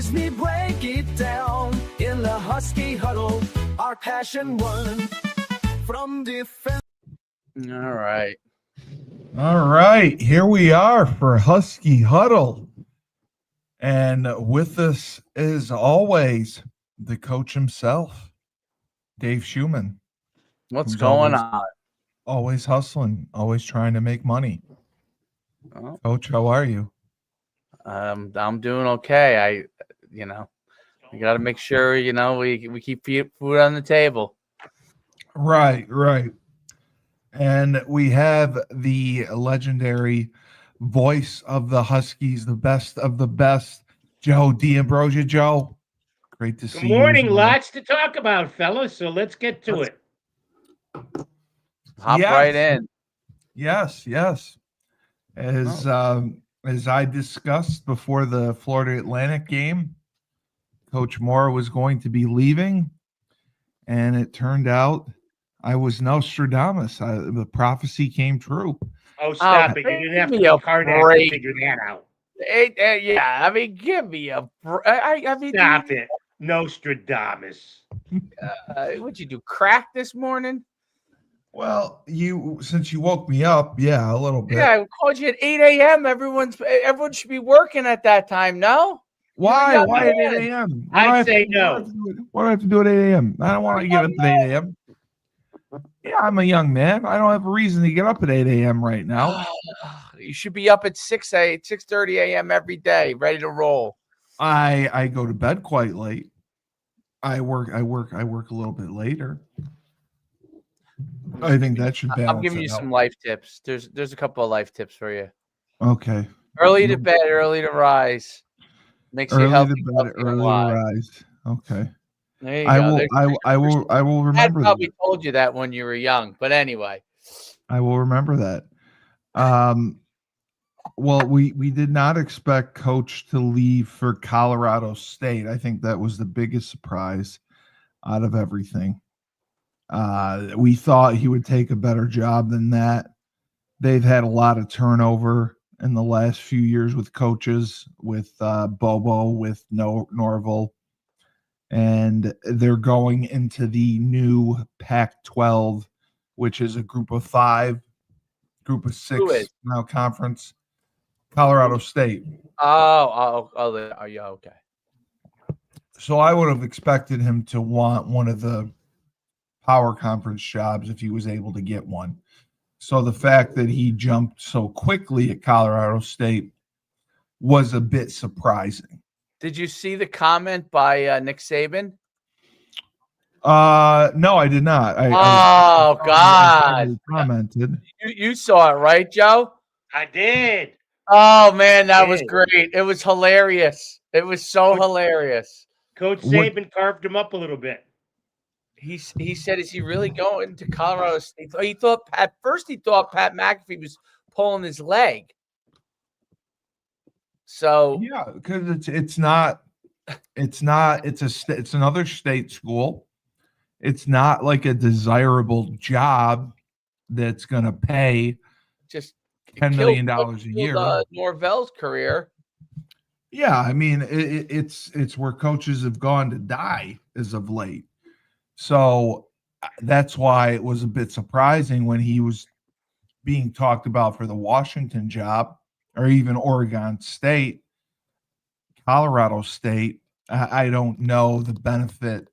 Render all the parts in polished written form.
as we break it down in the Husky Huddle. Our passion won from defense. All right. All right, here we are for Husky Huddle. And with us, as always, the coach himself, Dave Schumann. What's going on? Always hustling, always trying to make money. Oh. Coach, how are you? I'm doing okay. We got to make sure, we keep food on the table. Right. And we have the legendary voice of the Huskies, the best of the best, Joe D'Ambrosio. Joe, great to see you. Good morning. Lots to talk about, fellas. So let's get to it. Hop right in. Yes. As I discussed before the Florida Atlantic game, Coach Moore was going to be leaving, and it turned out I was Nostradamus. The prophecy came true. Oh, stop it. You didn't have to be Karnak to figure that out. Give me a break. Stop it. Nostradamus. What'd you do, crack this morning? Well, since you woke me up, yeah, a little bit. Yeah, I called you at 8 a.m. Everyone should be working at that time, no? Why? Why at 8 a.m.? I'd say no. What do I have to do at 8 a.m.? I don't want to get up at 8 a.m. Yeah, I'm a young man. I don't have a reason to get up at 8 a.m. right now. You should be up at 6:30 a.m. every day, ready to roll. I go to bed quite late. I work a little bit later. I think that should balance. I'm giving you some life tips. There's a couple of life tips for you. Okay. Early to bed, early to rise. Makes you healthy. Early to rise. Okay. There you go. I will remember. I probably told you that when you were young, but anyway. I will remember that. Well, we did not expect Coach to leave for Colorado State. I think that was the biggest surprise out of everything. We thought he would take a better job than that. They've had a lot of turnover in the last few years with coaches, with Bobo, with Norville, and they're going into the new Pac-12, which is a group of 5, group of 6 now conference. Colorado State. Oh, yeah, okay. So I would have expected him to want one of the power conference jobs if he was able to get one. So the fact that he jumped so quickly at Colorado State was a bit surprising. Did you see the comment by Nick Saban? No, I did not. God! I commented. You saw it, right, Joe? I did. Oh man, that was great. It was hilarious. It was so hilarious. Coach Saban carved him up a little bit. He said, "Is he really going to Colorado State?" He thought Pat McAfee was pulling his leg. So yeah, because it's another state school. It's not like a desirable job that's going to pay just $10 million a year. Norvell's career. Yeah, I mean it's where coaches have gone to die as of late. So that's why it was a bit surprising when he was being talked about for the Washington job or even Oregon State, Colorado State. I don't know the benefit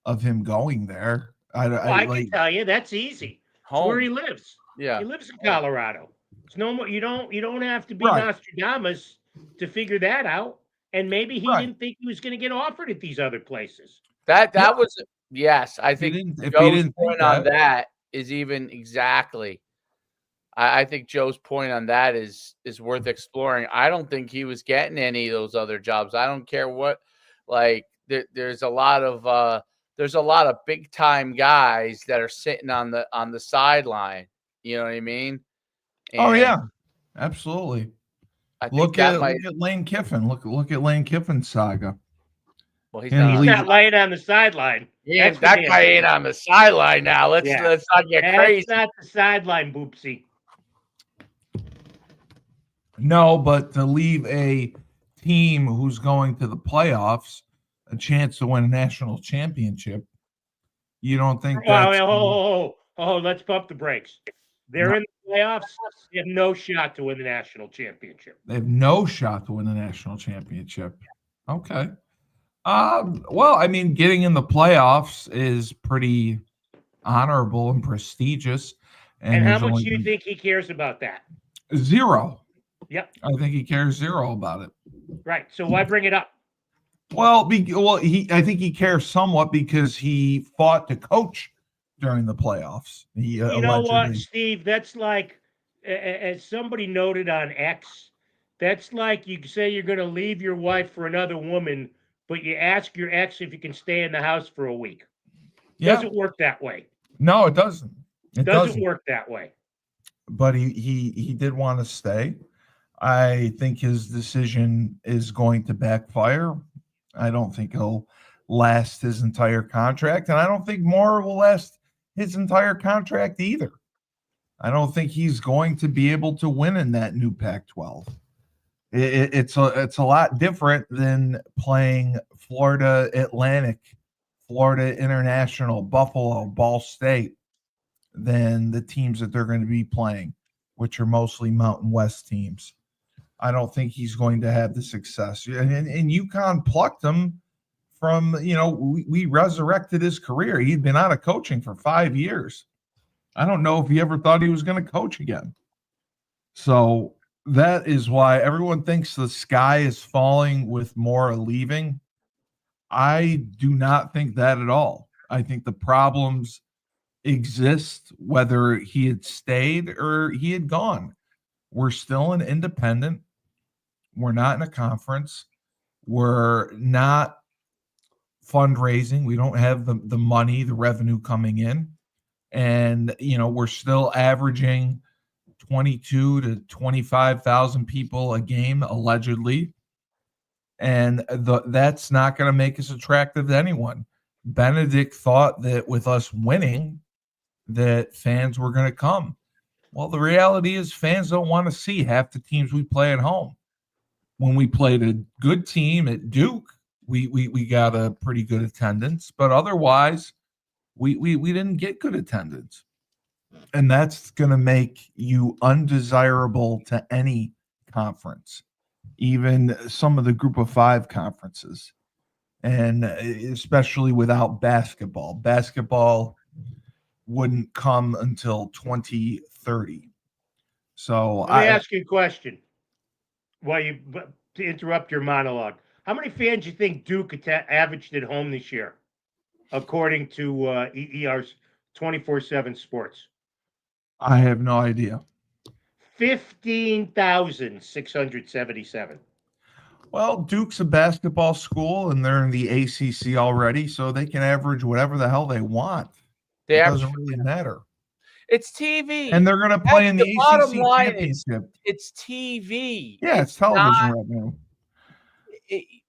of him going there. I can tell you that's easy. It's where he lives. Yeah, he lives in Colorado. It's no more. You don't have to be Nostradamus to figure that out. And maybe he didn't think he was going to get offered at these other places. That was yes. I think Joe's point on that is even exactly. I think Joe's point on that is worth exploring. I don't think he was getting any of those other jobs. I don't care what. Like there's a lot of big time guys that are sitting on the sideline. You know what I mean? And yeah, absolutely. Look at Lane Kiffin. Look at Lane Kiffin's saga. Well, he's not laying on the sideline. Yeah, that guy ain't on the sideline now. Let's not get crazy. That's not the sideline, Boopsy. No, but to leave a team who's going to the playoffs a chance to win a national championship. You don't think that's... let's pump the brakes. They're in the playoffs. They have no shot to win the national championship. They have no shot to win the national championship. Okay. Well, I mean, getting in the playoffs is pretty honorable and prestigious. And how much do you think he cares about that? Zero. Yep. I think he cares zero about it. Right. So why bring it up? Well, I think he cares somewhat because he fought to coach during the playoffs. You know what, Steve? That's like, as somebody noted on X, that's like you say you're going to leave your wife for another woman, but you ask your ex if you can stay in the house for a week. Yeah. Doesn't work that way. No, it doesn't. It doesn't work that way. But he did want to stay. I think his decision is going to backfire. I don't think he'll last his entire contract, and I don't think Moore will last his entire contract either. I don't think he's going to be able to win in that new Pac-12. It's a lot different than playing Florida Atlantic, Florida International, Buffalo, Ball State, than the teams that they're going to be playing, which are mostly Mountain West teams. I don't think he's going to have the success. And UConn plucked him from, we resurrected his career. He'd been out of coaching for 5 years. I don't know if he ever thought he was going to coach again. So that is why everyone thinks the sky is falling with Moore leaving. I do not think that at all. I think the problems exist whether he had stayed or he had gone. We're still an independent. We're not in a conference. We're not fundraising. We don't have the money, the revenue coming in. And, we're still averaging 22 to 25,000 people a game, allegedly. And that's not going to make us attractive to anyone. Benedict thought that with us winning, that fans were going to come. Well, the reality is fans don't want to see half the teams we play at home. When we played a good team at Duke, we got a pretty good attendance, but otherwise we didn't get good attendance. And that's going to make you undesirable to any conference, even some of the Group of Five conferences, and especially without basketball. Basketball wouldn't come until 2030. So let me ask you a question. To interrupt your monologue, how many fans do you think Duke averaged at home this year, according to EER's 24/7 Sports? I have no idea. 15,677. Well, Duke's a basketball school, and they're in the ACC already, so they can average whatever the hell they want. It doesn't really matter. It's TV. And they're going to play in the ACC championship. It's TV. Yeah, it's television revenue.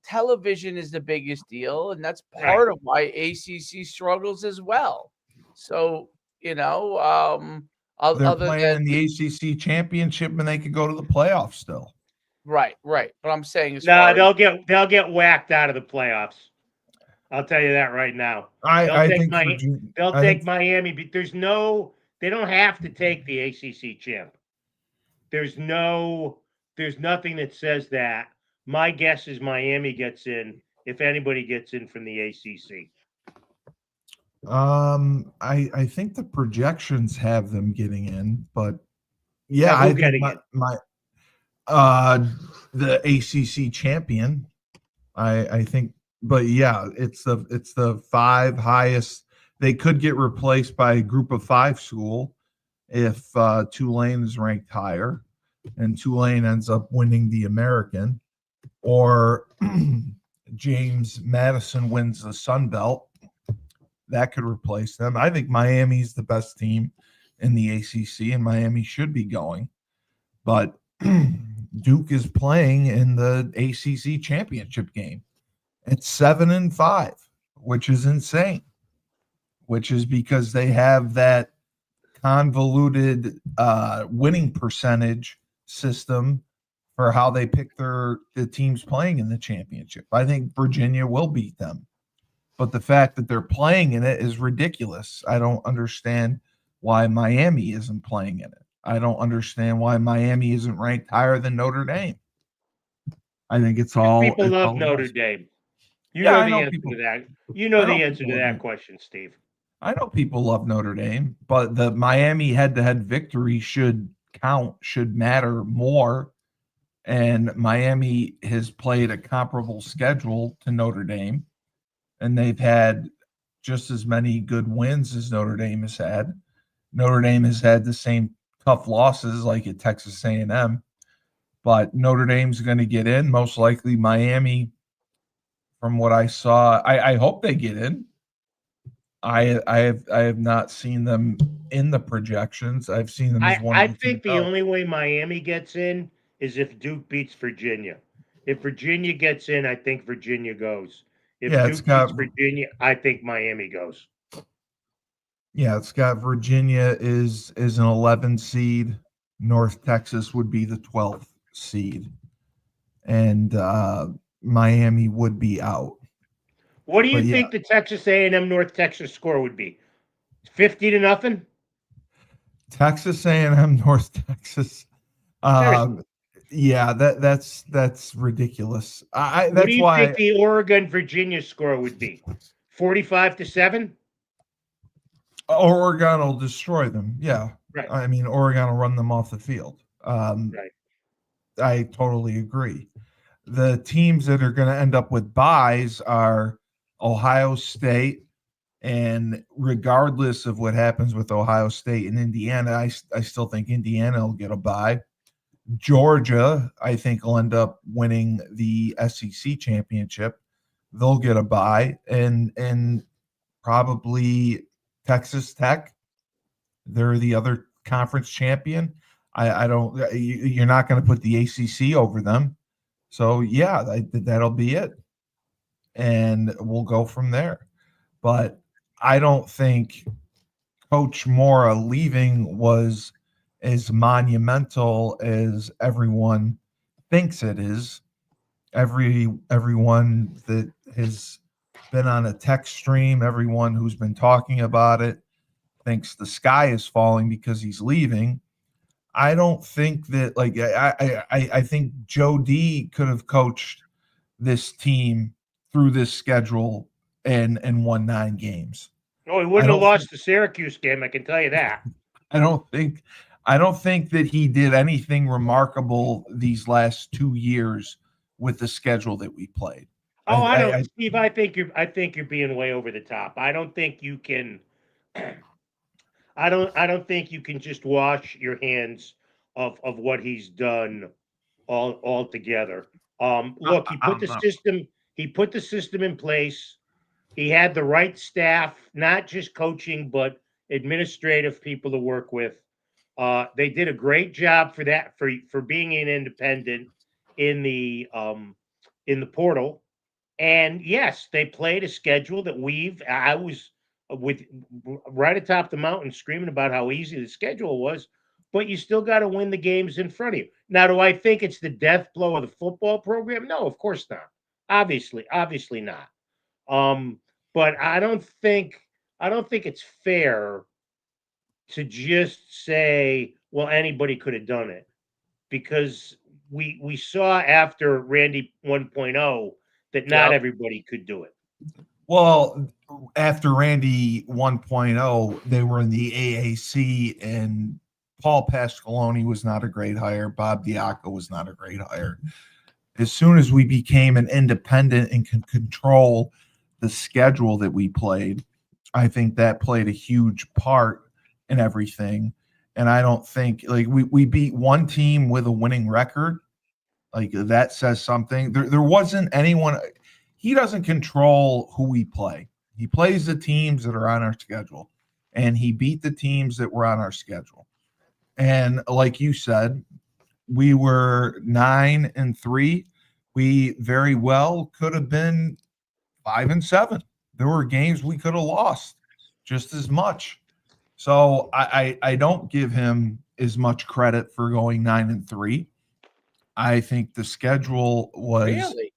Television is the biggest deal, and that's part of why ACC struggles as well. So, they're playing in the ACC championship, and they could go to the playoffs still. Right. But I'm saying, they'll get whacked out of the playoffs. I'll tell you that right now. They'll take Miami. But they don't have to take the ACC champ. There's nothing that says that. My guess is Miami gets in, if anybody gets in from the ACC. I think the projections have them getting in, but yeah, I think the ACC champion. I think, but yeah, it's the 5 highest. They could get replaced by a Group of 5 school if Tulane is ranked higher, and Tulane ends up winning the American, or James Madison wins the Sun Belt. That could replace them. I think Miami's the best team in the ACC, and Miami should be going. But Duke is playing in the ACC championship game. It's 7-5, which is insane. Which is because they have that convoluted winning percentage system for how they pick the teams playing in the championship. I think Virginia will beat them. But the fact that they're playing in it is ridiculous. I don't understand why Miami isn't playing in it. I don't understand why Miami isn't ranked higher than Notre Dame. I think it's all people love Notre Dame. You know the answer to that. You know the answer to that question, Steve. I know people love Notre Dame, but the Miami head-to-head victory should count, should matter more. And Miami has played a comparable schedule to Notre Dame, and they've had just as many good wins as Notre Dame has had. Notre Dame has had the same tough losses like at Texas A&M, but Notre Dame's going to get in. Most likely Miami, from what I saw, I hope they get in. I have not seen them in the projections. I've seen them as one. I think the only way Miami gets in is if Duke beats Virginia. If Virginia gets in, I think Virginia goes. If Duke beats Virginia, I think Miami goes. Yeah, it's got Virginia is an 11 seed. North Texas would be the 12th seed, and Miami would be out. What do you think the Texas A&M North Texas score would be? 50-0? Texas A&M North Texas. Yeah, that's ridiculous. That's what do you think the Oregon Virginia score would be? 45-7? Oregon will destroy them. Yeah, right. I mean, Oregon will run them off the field. Right. I totally agree. The teams that are going to end up with byes are Ohio State, and regardless of what happens with Ohio State and Indiana, I still think Indiana will get a bye. Georgia, I think, will end up winning the SEC championship. They'll get a bye, and probably Texas Tech. They're the other conference champion. I don't. You're not going to put the ACC over them. So yeah, that'll be it, and we'll go from there. But I don't think Coach Mora leaving was as monumental as everyone thinks it is. Everyone that has been on a text stream, everyone who's been talking about it, thinks the sky is falling because he's leaving. I don't think that, like, I think Joe D could have coached this team through this schedule and won 9 games. Oh, he wouldn't have lost the Syracuse game, I can tell you that. I don't think that he did anything remarkable these last 2 years with the schedule that we played. Oh, I don't, Steve. I think you're being way over the top. I don't think you can. I don't think you can just wash your hands of what he's done all together. Look, he put the system in place. He had the right staff, not just coaching, but administrative people to work with. They did a great job for that, for being an independent in the portal. And yes, they played a schedule that I was with right atop the mountain screaming about how easy the schedule was, but you still got to win the games in front of you. Now, do I think it's the death blow of the football program? No, of course not. Obviously not. But I don't think it's fair to just say, well, anybody could have done it, because we saw after Randy 1.0 that not everybody could do it. Well, after Randy 1.0, they were in the AAC, and Paul Pasqualoni was not a great hire. Bob Diaco was not a great hire. As soon as we became an independent and can control the schedule that we played, I think that played a huge part in everything. And I don't think, like, we beat one team with a winning record. Like, that says something. There wasn't anyone. He doesn't control who we play. He plays the teams that are on our schedule, and he beat the teams that were on our schedule. And like you said, we were 9-3. We very well could have been 5-7. There were games we could have lost just as much. So I don't give him as much credit for going 9-3. I think the schedule was Really?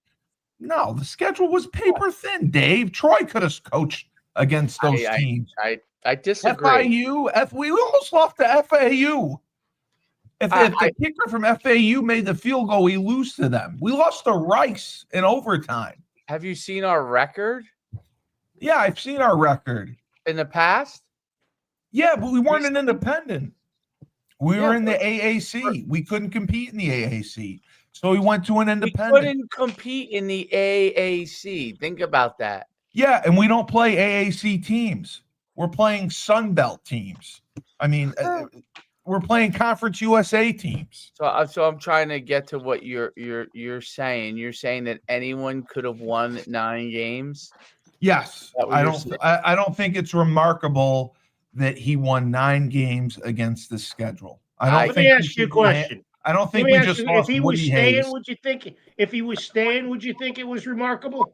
No, the schedule was paper thin, Dave. Troy could have coached against those teams. I disagree. We almost lost to FAU. If the kicker from FAU made the field goal, we lose to them. We lost to Rice in overtime. Have you seen our record? Yeah, I've seen our record. In the past? Yeah, but we weren't an independent. We were in the AAC. We couldn't compete in the AAC. So we went to an independent. We couldn't compete in the AAC. Think about that. Yeah, and we don't play AAC teams. We're playing Sun Belt teams. I mean, we're playing Conference USA teams. So I'm trying to get to what you're saying. You're saying that anyone could have won 9 games? Yes. I don't think it's remarkable that he won 9 games against the schedule. Let me ask you a question. I don't think we just lost if he was Woody staying, Hayes. would you think it was remarkable?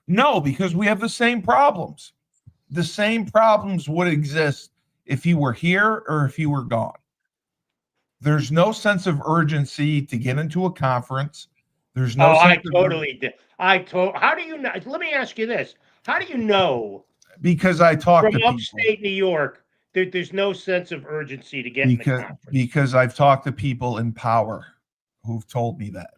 No, because we have the same problems. The same problems would exist if he were here or if he were gone. There's no sense of urgency to get into a conference. There's no. How do you know? Let me ask you this: how do you know? Because I talk to from people. upstate New York. There's no sense of urgency to get in the conference. Because I've talked to people in power who've told me that.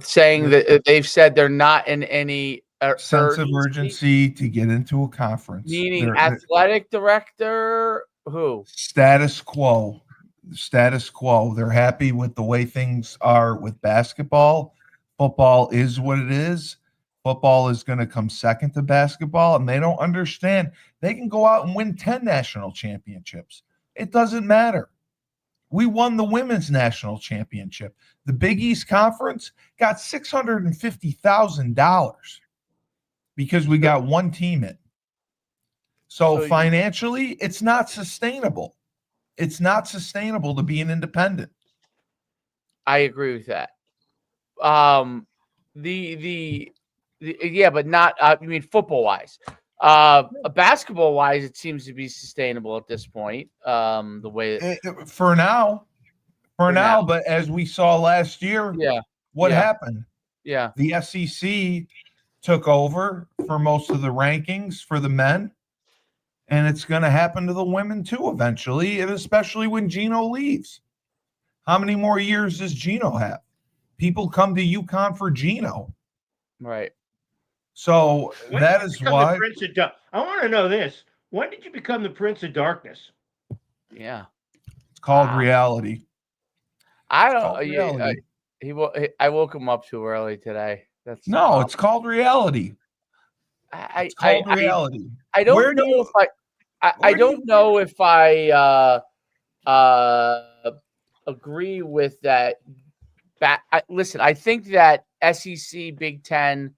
Saying that they've said they're not in any sense of urgency to get into a conference. Meaning athletic director, who? Status quo. Status quo. They're happy with the way things are with basketball. Football is what it is. Football is going to come second to basketball, and they don't understand. They can go out and win 10 national championships. It doesn't matter. We won the women's national championship. The Big East Conference got $650,000 because we got one team in. So financially, it's not sustainable. It's not sustainable to be an independent. I agree with that. Yeah, but not. I mean, football wise, basketball wise, it seems to be sustainable at this point. The way for now. But as we saw last year, what happened? Yeah, the SEC took over for most of the rankings for the men, and it's going to happen to the women too eventually, and especially when Gino leaves. How many more years does Gino have? People come to Uconn for Gino, right? So that is why I want to know this. When did you become the Prince of Darkness? Yeah. It's called reality. I don't I woke him up too early today. It's called reality. It's called reality. I don't know if I agree with that. Listen, I think that SEC, Big Ten,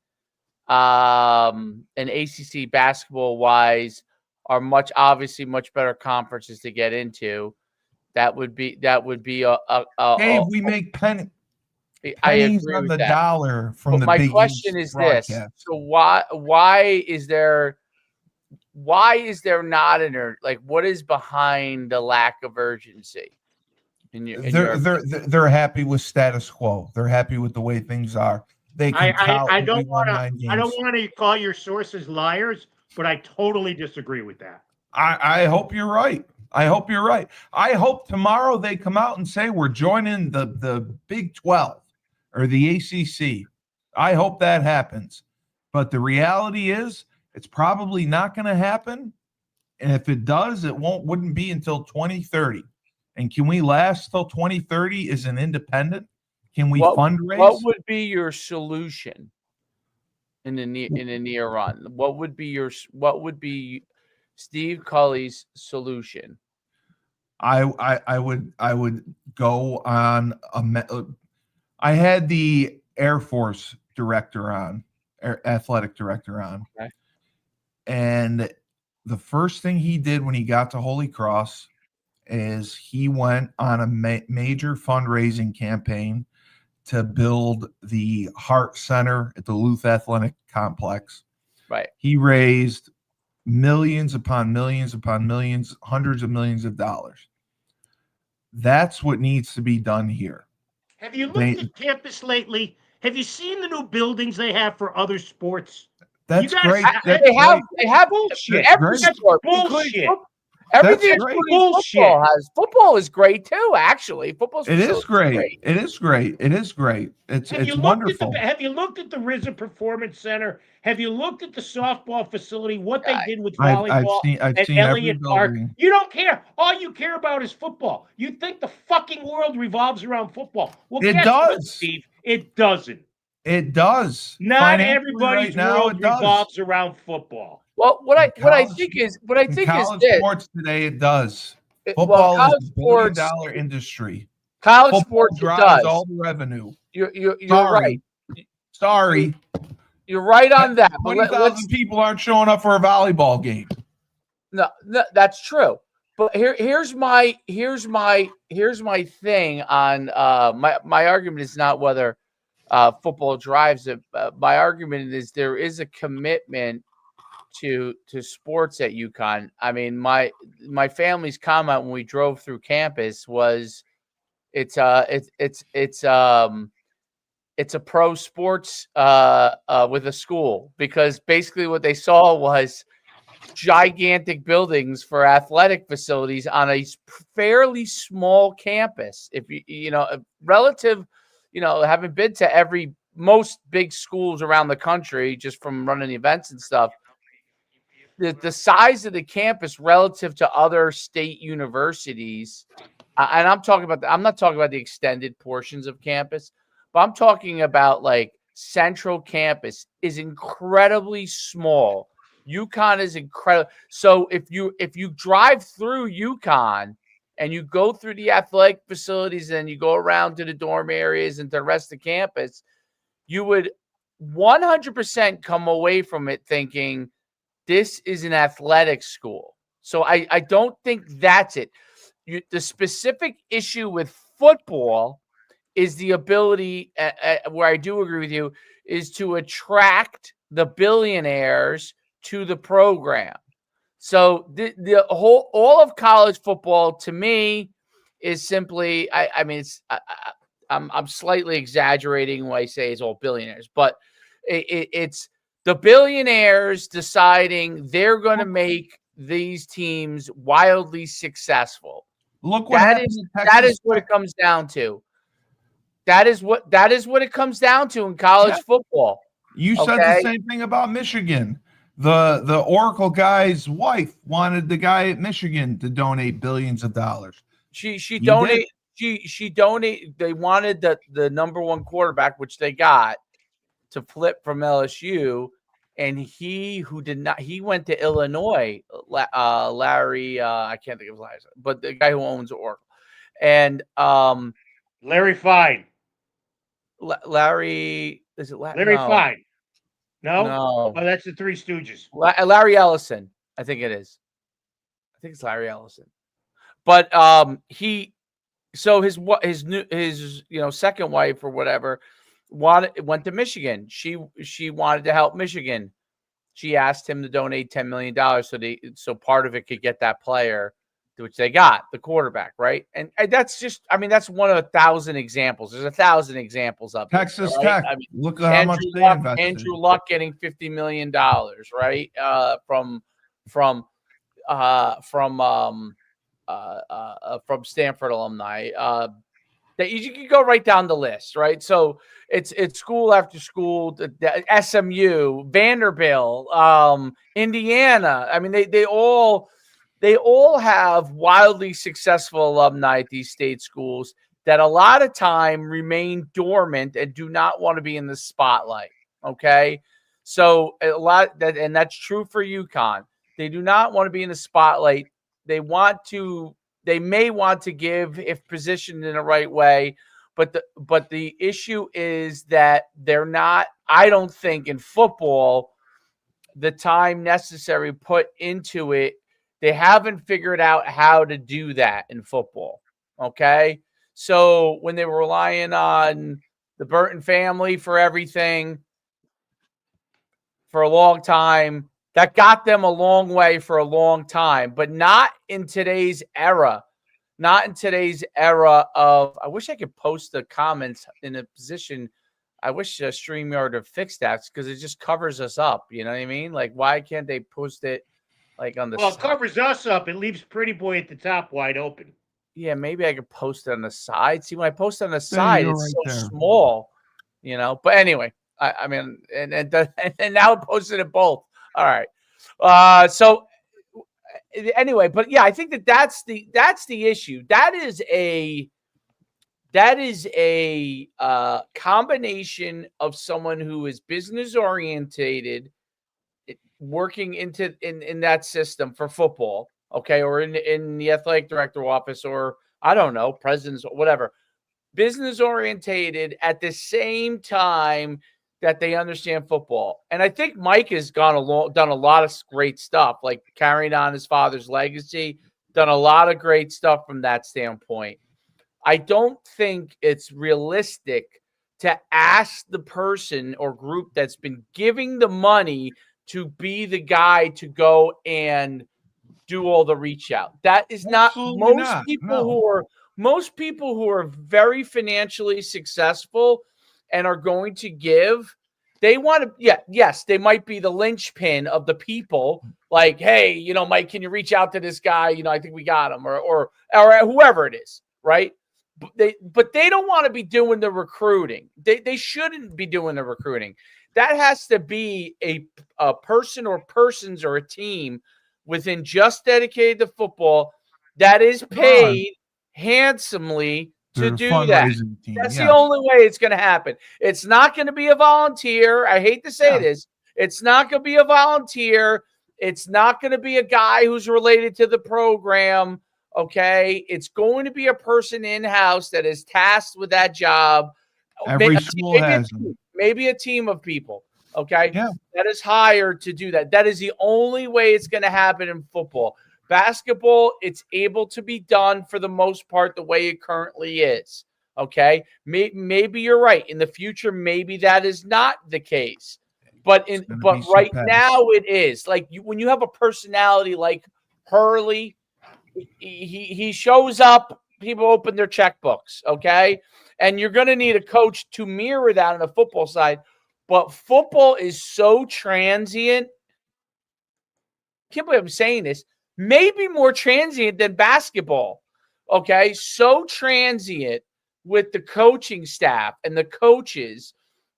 and ACC basketball wise are obviously much better conferences to get into. That would be Dave, we make pennies on the dollar from the Big East. My question is this: so why is there not what is behind the lack of urgency? They're happy with status quo. They're happy with the way things are. I don't want to call your sources liars, but I totally disagree with that. I hope you're right. I hope tomorrow they come out and say we're joining the Big 12 or the ACC. I hope that happens. But the reality is it's probably not going to happen. And if it does, wouldn't be until 2030. And can we last till 2030 as an independent? Can we fundraise? What would be your solution in the near run? What would be Steve Culley's solution? I would go on I had the Air Force director on, athletic director on. Okay. And the first thing he did when he got to Holy Cross is he went on a major fundraising campaign to build the Hart Center at the Luth Athletic Complex. Right. He raised millions upon millions upon millions, hundreds of millions of dollars. That's what needs to be done here. Have you looked at campus lately? Have you seen the new buildings they have for other sports? That's great. They have bullshit. Every sport, bullshit. Everything football has. Football is great too. Actually, football's It is great. It is great. It is great. It's wonderful. Have you looked at the RZA Performance Center? Have you looked at the softball facility? What they did with volleyball I've seen Elliott Park? You don't care. All you care about is football. You think the fucking world revolves around football. Well, it does, Steve. It doesn't. It does. Not everybody's world revolves around football. Well, what I think is this. Sports today, it does. Football is a $1 billion industry. College sports drives all the revenue. You're right. Sorry. You're right on that. 20,000 people aren't showing up for a volleyball game. No, that's true. But here's my thing on my argument is not whether football drives it. My argument is there is a commitment to sports at Uconn. I mean, my family's comment when we drove through campus was it's a pro sports with a school, because basically what they saw was gigantic buildings for athletic facilities on a fairly small campus. If you know, relative, having been to most big schools around the country just from running events and stuff, the size of the campus relative to other state universities, and I'm not talking about the extended portions of campus, but I'm talking about like central campus is incredibly small. Uconn is incredible. So if you drive through Uconn and you go through the athletic facilities and you go around to the dorm areas and to the rest of the campus, you would 100% come away from it thinking this is an athletic school. So I don't think that's it. The specific issue with football is the ability, where I do agree with you, is to attract the billionaires to the program. So all of college football to me is simply, I'm slightly exaggerating when I say it's all billionaires, but it's the billionaires deciding they're going to make these teams wildly successful. Look what that is what it comes down to. That is what it comes down to in college football. You said the same thing about Michigan. The Oracle guy's wife wanted the guy at Michigan to donate billions of dollars. She donated. They wanted the number one quarterback, which they got, to flip from LSU, and he went to Illinois. Larry, I can't think of his last name, but the guy who owns Oracle, and Larry Fine. Larry, is it Larry Fine? No. Oh, that's the Three Stooges. Larry Ellison, I think it is. I think it's Larry Ellison. But his second wife or whatever went to Michigan. She wanted to help Michigan. She asked him to donate $10 million so part of it could get that player, which they got, the quarterback, right? And that's just, that's one of 1,000 examples. There's 1,000 examples of Texas Tech. Look at how much they invested. Andrew Luck getting $50 million, right? From Stanford alumni. That you can go right down the list, right? So it's school after school, the SMU, Vanderbilt, Indiana. They all have wildly successful alumni at these state schools that a lot of time remain dormant and do not want to be in the spotlight. Okay, so that's true for Uconn. They do not want to be in the spotlight. They may want to give if positioned in the right way, but the issue is that they're not. I don't think in football the time necessary put into it. They haven't figured out how to do that in football. Okay, so when they were relying on the Burton family for everything for a long time, that got them a long way for a long time, but not in today's era. not in today's era of. I wish I could post the comments in a position. I wish StreamYard would fix that because it just covers us up. You know what I mean? Like, why can't they post it like on the? Well, it covers us up. It leaves Pretty Boy at the top wide open. Yeah, maybe I could post it on the side. See, when I post on the side, it's right so small, you know. But anyway, I mean, and now it posted it both. All right. So anyway, but yeah, I think that's the issue. That is a combination of someone who is business orientated, working in that system for football, okay, or in the athletic director office, or I don't know, presidents, whatever, business orientated at the same time that they understand football. And I think Mike has done a lot of great stuff, like carrying on his father's legacy, done a lot of great stuff from that standpoint. I don't think it's realistic to ask the person or group that's been giving the money to be the guy to go and do all the reach out. That is not most people who are very financially successful and are going to give. They want to, yes, they might be the linchpin of the people. Like, hey, you know, Mike, can you reach out to this guy? You know, I think we got him, or whoever it is, right? But they don't want to be doing the recruiting. They shouldn't be doing the recruiting. That has to be a person or persons or a team within just dedicated to football that is paid handsomely to do that. That's the only way it's going to happen. It's not going to be a volunteer. I hate to say this. It's not going to be a volunteer. It's not going to be a guy who's related to the program. Okay, it's going to be a person in-house that is tasked with that job. Every school has maybe a team of people, okay, that is hired to do that. That is the only way it's going to happen in football. Basketball, it's able to be done for the most part the way it currently is, okay? Maybe you're right. In the future, maybe that is not the case. But right now it is. Like when you have a personality like Hurley, he shows up, people open their checkbooks, okay? And you're going to need a coach to mirror that on the football side. But football is so transient. I can't believe I'm saying this. Maybe more transient than basketball, okay? So transient with the coaching staff and the coaches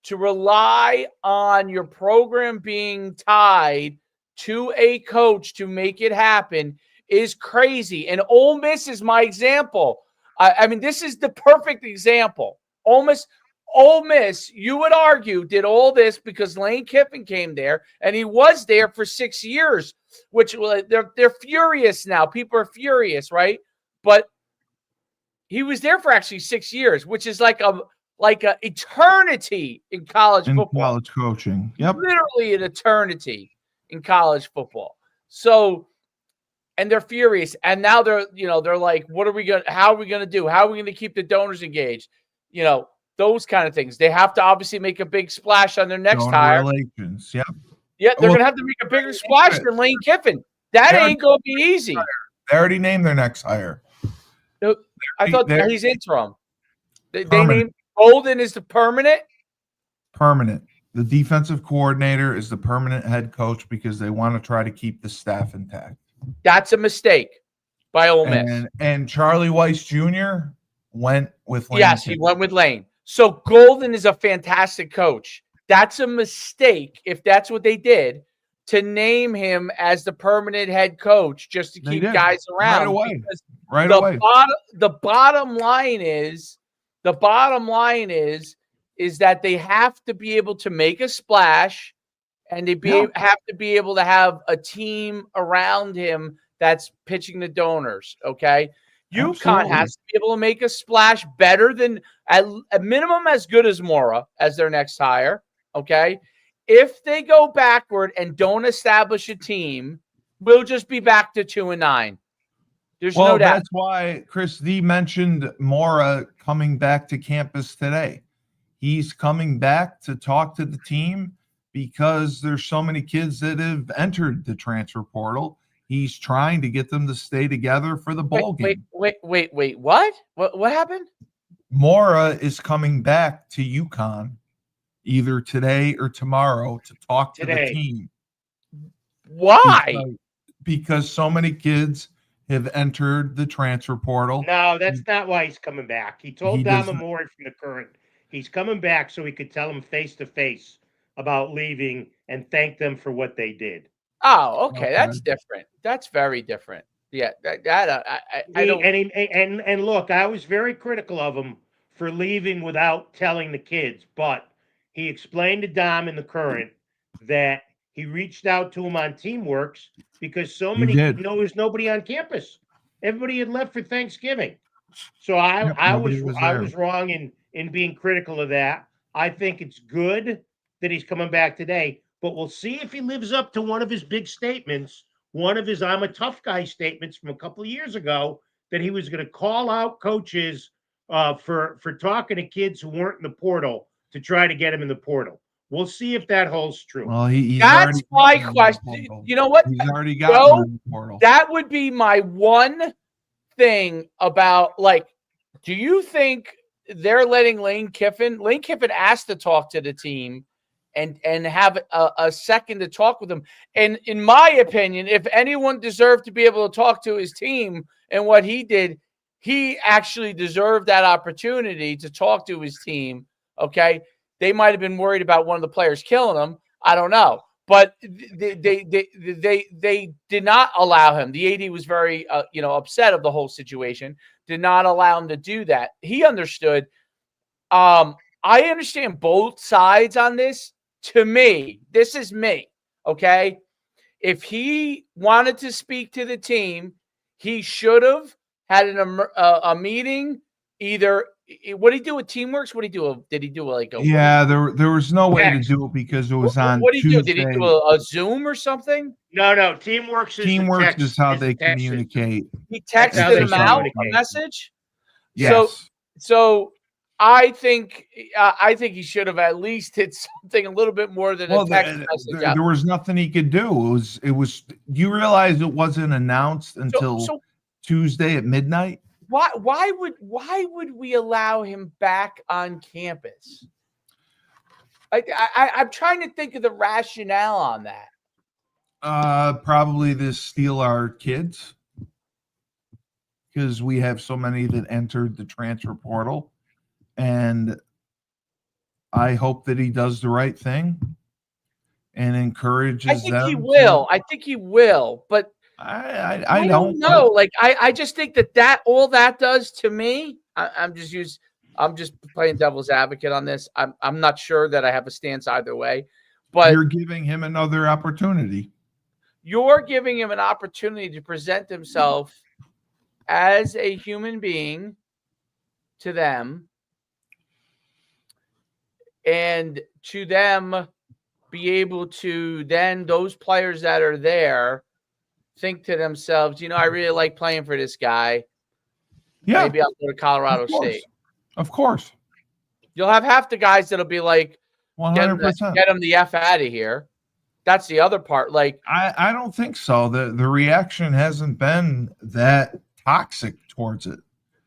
to rely on your program being tied to a coach to make it happen is crazy. And Ole Miss is my example. I mean, this is the perfect example. Ole Miss, you would argue, did all this because Lane Kiffin came there, and he was there for 6 years, which they're furious now. People are furious, right? But he was there for actually 6 years, which is like a eternity in college football. College coaching. Yep. Literally an eternity in college football. So, and they're furious. And now they're like, how are we going to do? How are we going to keep the donors engaged? You know, those kind of things. They have to obviously make a big splash on their next hire. Relations. Yep. Yeah, they're going to have to make a bigger splash than Lane Kiffin. That ain't going to be easy. They already named their next hire. I thought he's interim. They named Golden is the permanent. Permanent. The defensive coordinator is the permanent head coach because they want to try to keep the staff intact. That's a mistake by Ole Miss. And Charlie Weiss Jr. went with Lane. Yes, he went with Lane. So Golden is a fantastic coach. That's a mistake if that's what they did, to name him as the permanent head coach just to keep guys around. Right away. The bottom line is that they have to be able to make a splash, and they have to be able to have a team around him that's pitching the donors, okay? Uconn has to be able to make a splash better than, at minimum, as good as Mora as their next hire, okay? If they go backward and don't establish a team, we'll just be back to 2-9. There's no doubt. That's why Chris D mentioned Mora coming back to campus today. He's coming back to talk to the team because there's so many kids that have entered the transfer portal. He's trying to get them to stay together for the bowl game. Wait. What? What happened? Mora is coming back to Uconn either today or tomorrow to talk to the team. Why? Because so many kids have entered the transfer portal. No, that's not why he's coming back. He told Dom Amore from the Current he's coming back so he could tell them face to face about leaving and thank them for what they did. Oh, okay. That's different. That's very different. Yeah, I don't. And look, I was very critical of him for leaving without telling the kids, but he explained to Dom in the Current that he reached out to him on Teamworks because there's nobody on campus. Everybody had left for Thanksgiving. So I was wrong in being critical of that. I think it's good that he's coming back today, but we'll see if he lives up to one of his big statements, one of his "I'm a tough guy" statements from a couple of years ago, that he was going to call out coaches for talking to kids who weren't in the portal to try to get them in the portal. We'll see if that holds true. Well, that's my question. You know what? He's already got them in the portal. That would be my one thing about, like, do you think they're letting Lane Kiffin asked to talk to the team and have a second to talk with them? And in my opinion, if anyone deserved to be able to talk to his team and what he did, he actually deserved that opportunity to talk to his team. Okay. They might have been worried about one of the players killing him. I don't know. But they did not allow him. The AD was very upset of the whole situation. Did not allow him to do that. He understood. I understand both sides on this. To me, this is me. Okay, if he wanted to speak to the team, he should have had a meeting. Either what did he do with Teamworks? What did he do? Did he do like a? Yeah, there was no way to do it because it was on. What did he do? Did he do a Zoom or something? No. Teamworks is how they communicate. He texted him out a message. Yes. So I think he should have at least hit something a little bit more than a text message. There was nothing he could do. It was. You realize it wasn't announced until Tuesday at midnight. Why would we allow him back on campus? I'm trying to think of the rationale on that. Probably to steal our kids because we have so many that entered the transfer portal, and I hope that he does the right thing and encourages them. I think he will, but I don't know. Like I just think that all that does to me. I'm just playing devil's advocate on this. I'm not sure that I have a stance either way, but you're giving him another opportunity. You're giving him an opportunity to present himself as a human being to them, and to them be able to then those players that are there think to themselves, I really like playing for this guy. Yeah. Maybe I'll go to Colorado State. Of course. You'll have half the guys that'll be like, 100%. Get him the F out of here. That's the other part. Like, I don't think so. The reaction hasn't been that toxic towards it.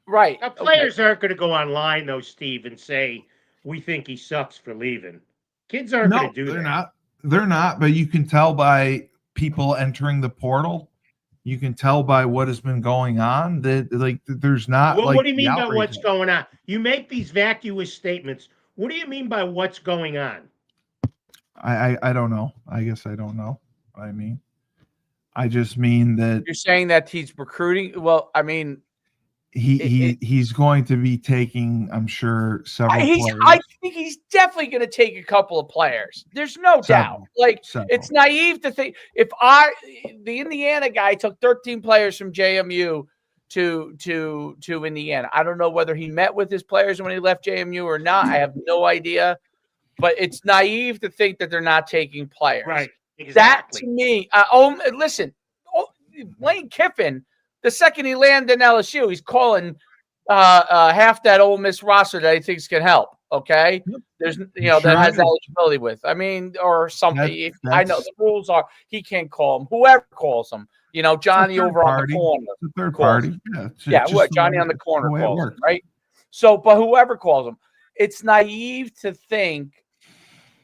Right. Now, players aren't going to go online, though, Steve, and say, we think he sucks for leaving. Kids aren't going to do that. They're not, but you can tell by people entering the portal. You can tell by what has been going on that there's not. Well, what do you mean by what's going on? You make these vacuous statements. What do you mean by what's going on? I don't know. I guess I don't know what I mean. I just mean that you're saying that he's recruiting. Well, I mean, he's going to be taking, I'm sure, several players. I think he's definitely going to take a couple of players. There's no doubt. It's naive to think the Indiana guy took 13 players from JMU to Indiana. I don't know whether he met with his players when he left JMU or not. I have no idea. But it's naive to think that they're not taking players. Right. Exactly. That to me, listen, Lane Kiffin, the second he landed in LSU, he's calling half that Ole Miss roster that he thinks can help. Okay, there's that has eligibility with. I mean, or something. I know the rules are he can't call him. Whoever calls him, You know, Johnny over on the corner. It's a third party. What Johnny on the corner calls him, right? So, but whoever calls him, it's naive to think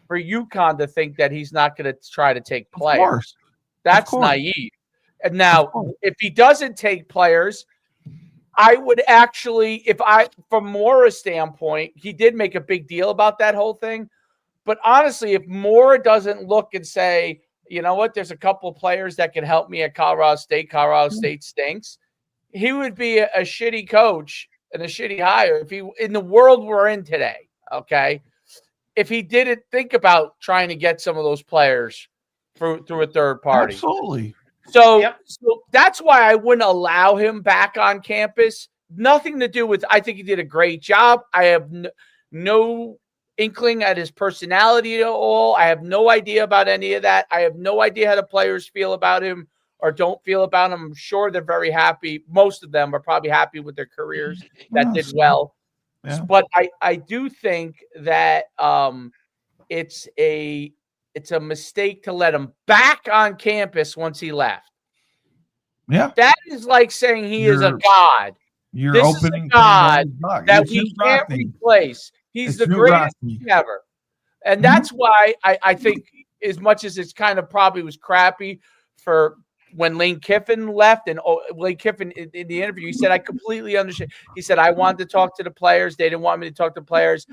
for Uconn to think that he's not going to try to take players. That's naive. And now, if he doesn't take players, I would actually, from Mora's standpoint, he did make a big deal about that whole thing. But honestly, if Mora doesn't look and say, you know what, there's a couple of players that can help me at Colorado State. Colorado State stinks. He would be a shitty coach and a shitty hire if he, in the world we're in today, okay, if he didn't think about trying to get some of those players through a third party. Absolutely. So that's why I wouldn't allow him back on campus. Nothing to do with, I think he did a great job. I have no inkling at his personality at all. I have no idea about any of that. I have no idea how the players feel about him or don't feel about him. I'm sure they're very happy. Most of them are probably happy with their careers that did well. Yeah. But I do think that it's a mistake to let him back on campus once he left. Yeah. That is like saying he is a god. This is a god that we can't replace. He's the greatest ever. And that's why I think, as much as it's kind of probably was crappy for when Lane Kiffin left, and Lane Kiffin in the interview, he said, I completely understand. He said, I wanted to talk to the players. They didn't want me to talk to players.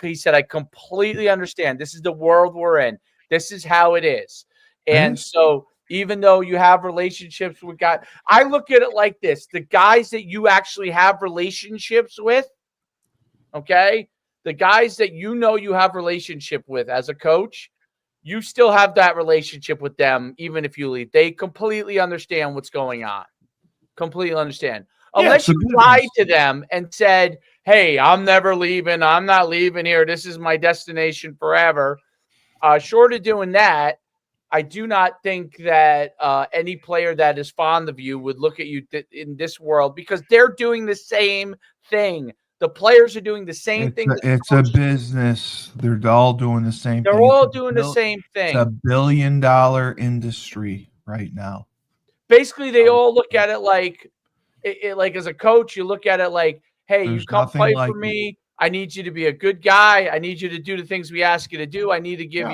He said, I completely understand. This is the world we're in. This is how it is. And so even though you have relationships with guys, I look at it like this. The guys that you actually have relationships with, okay, the guys that you know you have relationship with as a coach, you still have that relationship with them even if you leave. They completely understand what's going on. Completely understand. Unless you lied to them and said, hey, I'm never leaving. I'm not leaving here. This is my destination forever. Short of doing that, I do not think that any player that is fond of you would look at you in this world, because they're doing the same thing. The players are doing the same thing. It's a business. They're all doing the same thing. They're all doing the same thing. It's a billion-dollar industry right now. Basically, they all look at it like as a coach, you look at it like, hey, you come play for me. I need you to be a good guy. I need you to do the things we ask you to do. I need to give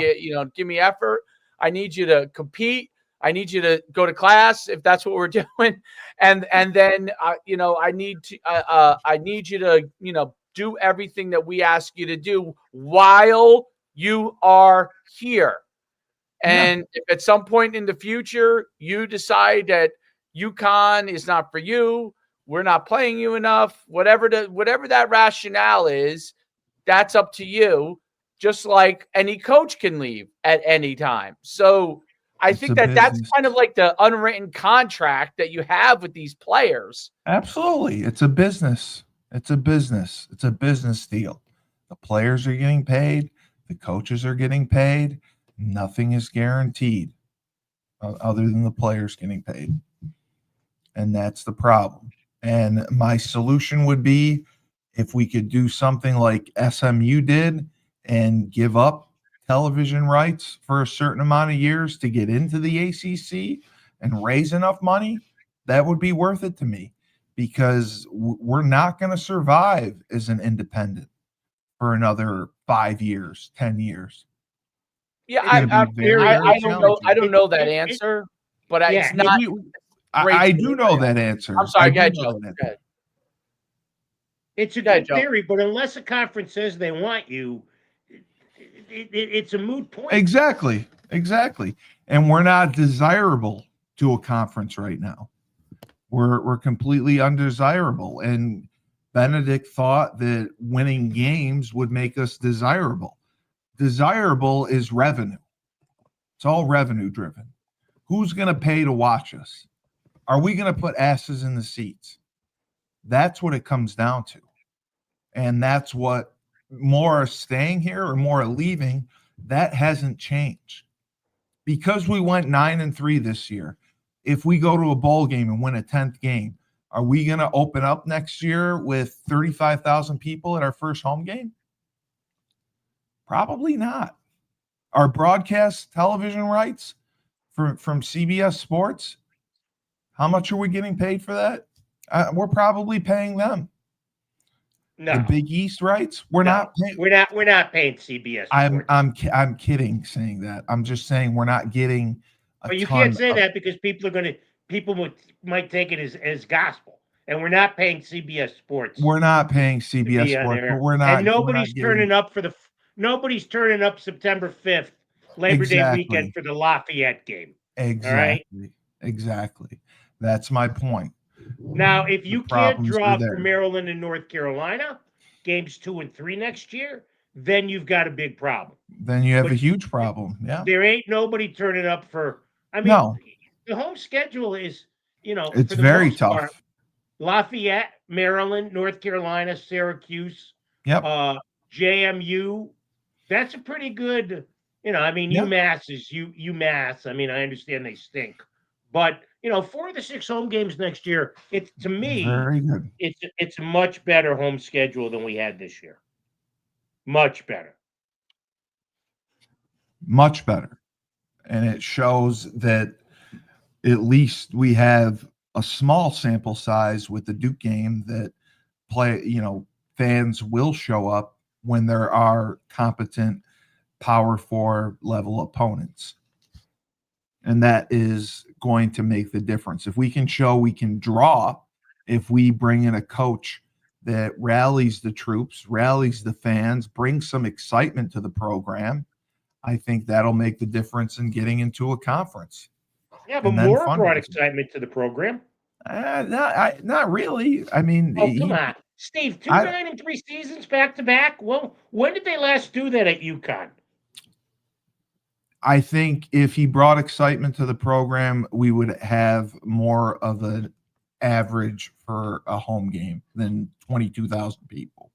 give me effort. I need you to compete. I need you to go to class if that's what we're doing. And then, I need you to, do everything that we ask you to do while you are here. And if at some point in the future, you decide that Uconn is not for you, we're not playing you enough, whatever that rationale is, that's up to you. Just like any coach can leave at any time. So I think that's kind of like the unwritten contract that you have with these players. Absolutely. It's a business. It's a business. It's a business deal. The players are getting paid. The coaches are getting paid. Nothing is guaranteed other than the players getting paid. And that's the problem. And my solution would be if we could do something like SMU did and give up television rights for a certain amount of years to get into the ACC and raise enough money, that would be worth it to me, because we're not going to survive as an independent for another 5 years, 10 years. Yeah, I don't know. I don't know that answer, but it's not. I do know that answer. I'm sorry, go ahead, Joe. It's a good theory, but unless a conference says they want you, it's a moot point. Exactly. And we're not desirable to a conference right now. We're completely undesirable. And Benedict thought that winning games would make us desirable. Desirable is revenue. It's all revenue driven. Who's going to pay to watch us? Are we going to put asses in the seats? That's what it comes down to. And that's what more staying here or more leaving, that hasn't changed. Because we went 9-3 this year, if we go to a bowl game and win a 10th game, are we going to open up next year with 35,000 people at our first home game? Probably not. Our broadcast television rights from CBS Sports, How much are we getting paid for that? We're probably paying them. No. The Big East rights? We're not paying. We're not paying CBS. I'm kidding saying that. I'm just saying we're not getting but you can't say that because people might take it as gospel. And we're not paying CBS Sports. We're not paying CBS Sports, but we're not. And nobody's turning up nobody's turning up September 5th, Labor Day weekend for the Lafayette game. Exactly. All right? Exactly. That's my point. Now, if you can't draw for Maryland and North Carolina, games 2 and 3 next year, then you've got a big problem. Then you have a huge problem. Yeah. There ain't nobody turning up for. I mean, the home schedule is, it's very tough. Part, Lafayette, Maryland, North Carolina, Syracuse, JMU. That's a pretty good. UMass is UMass. I mean, I understand they stink, but 4 of the 6 home games next year. It's to me very good. It's a much better home schedule than we had this year. Much better. Much better. And it shows that at least we have a small sample size with the Duke game that fans will show up when there are competent Power 4 level opponents. And that is going to make the difference. If we can show we can draw, if we bring in a coach that rallies the troops, rallies the fans, brings some excitement to the program, I think that'll make the difference in getting into a conference. Yeah, but Moore brought excitement to the program. Not really. I mean, come on, Steve. 2-9 and 3 seasons back to back. Well, when did they last do that at Uconn? I think if he brought excitement to the program, we would have more of an average for a home game than 22,000 people.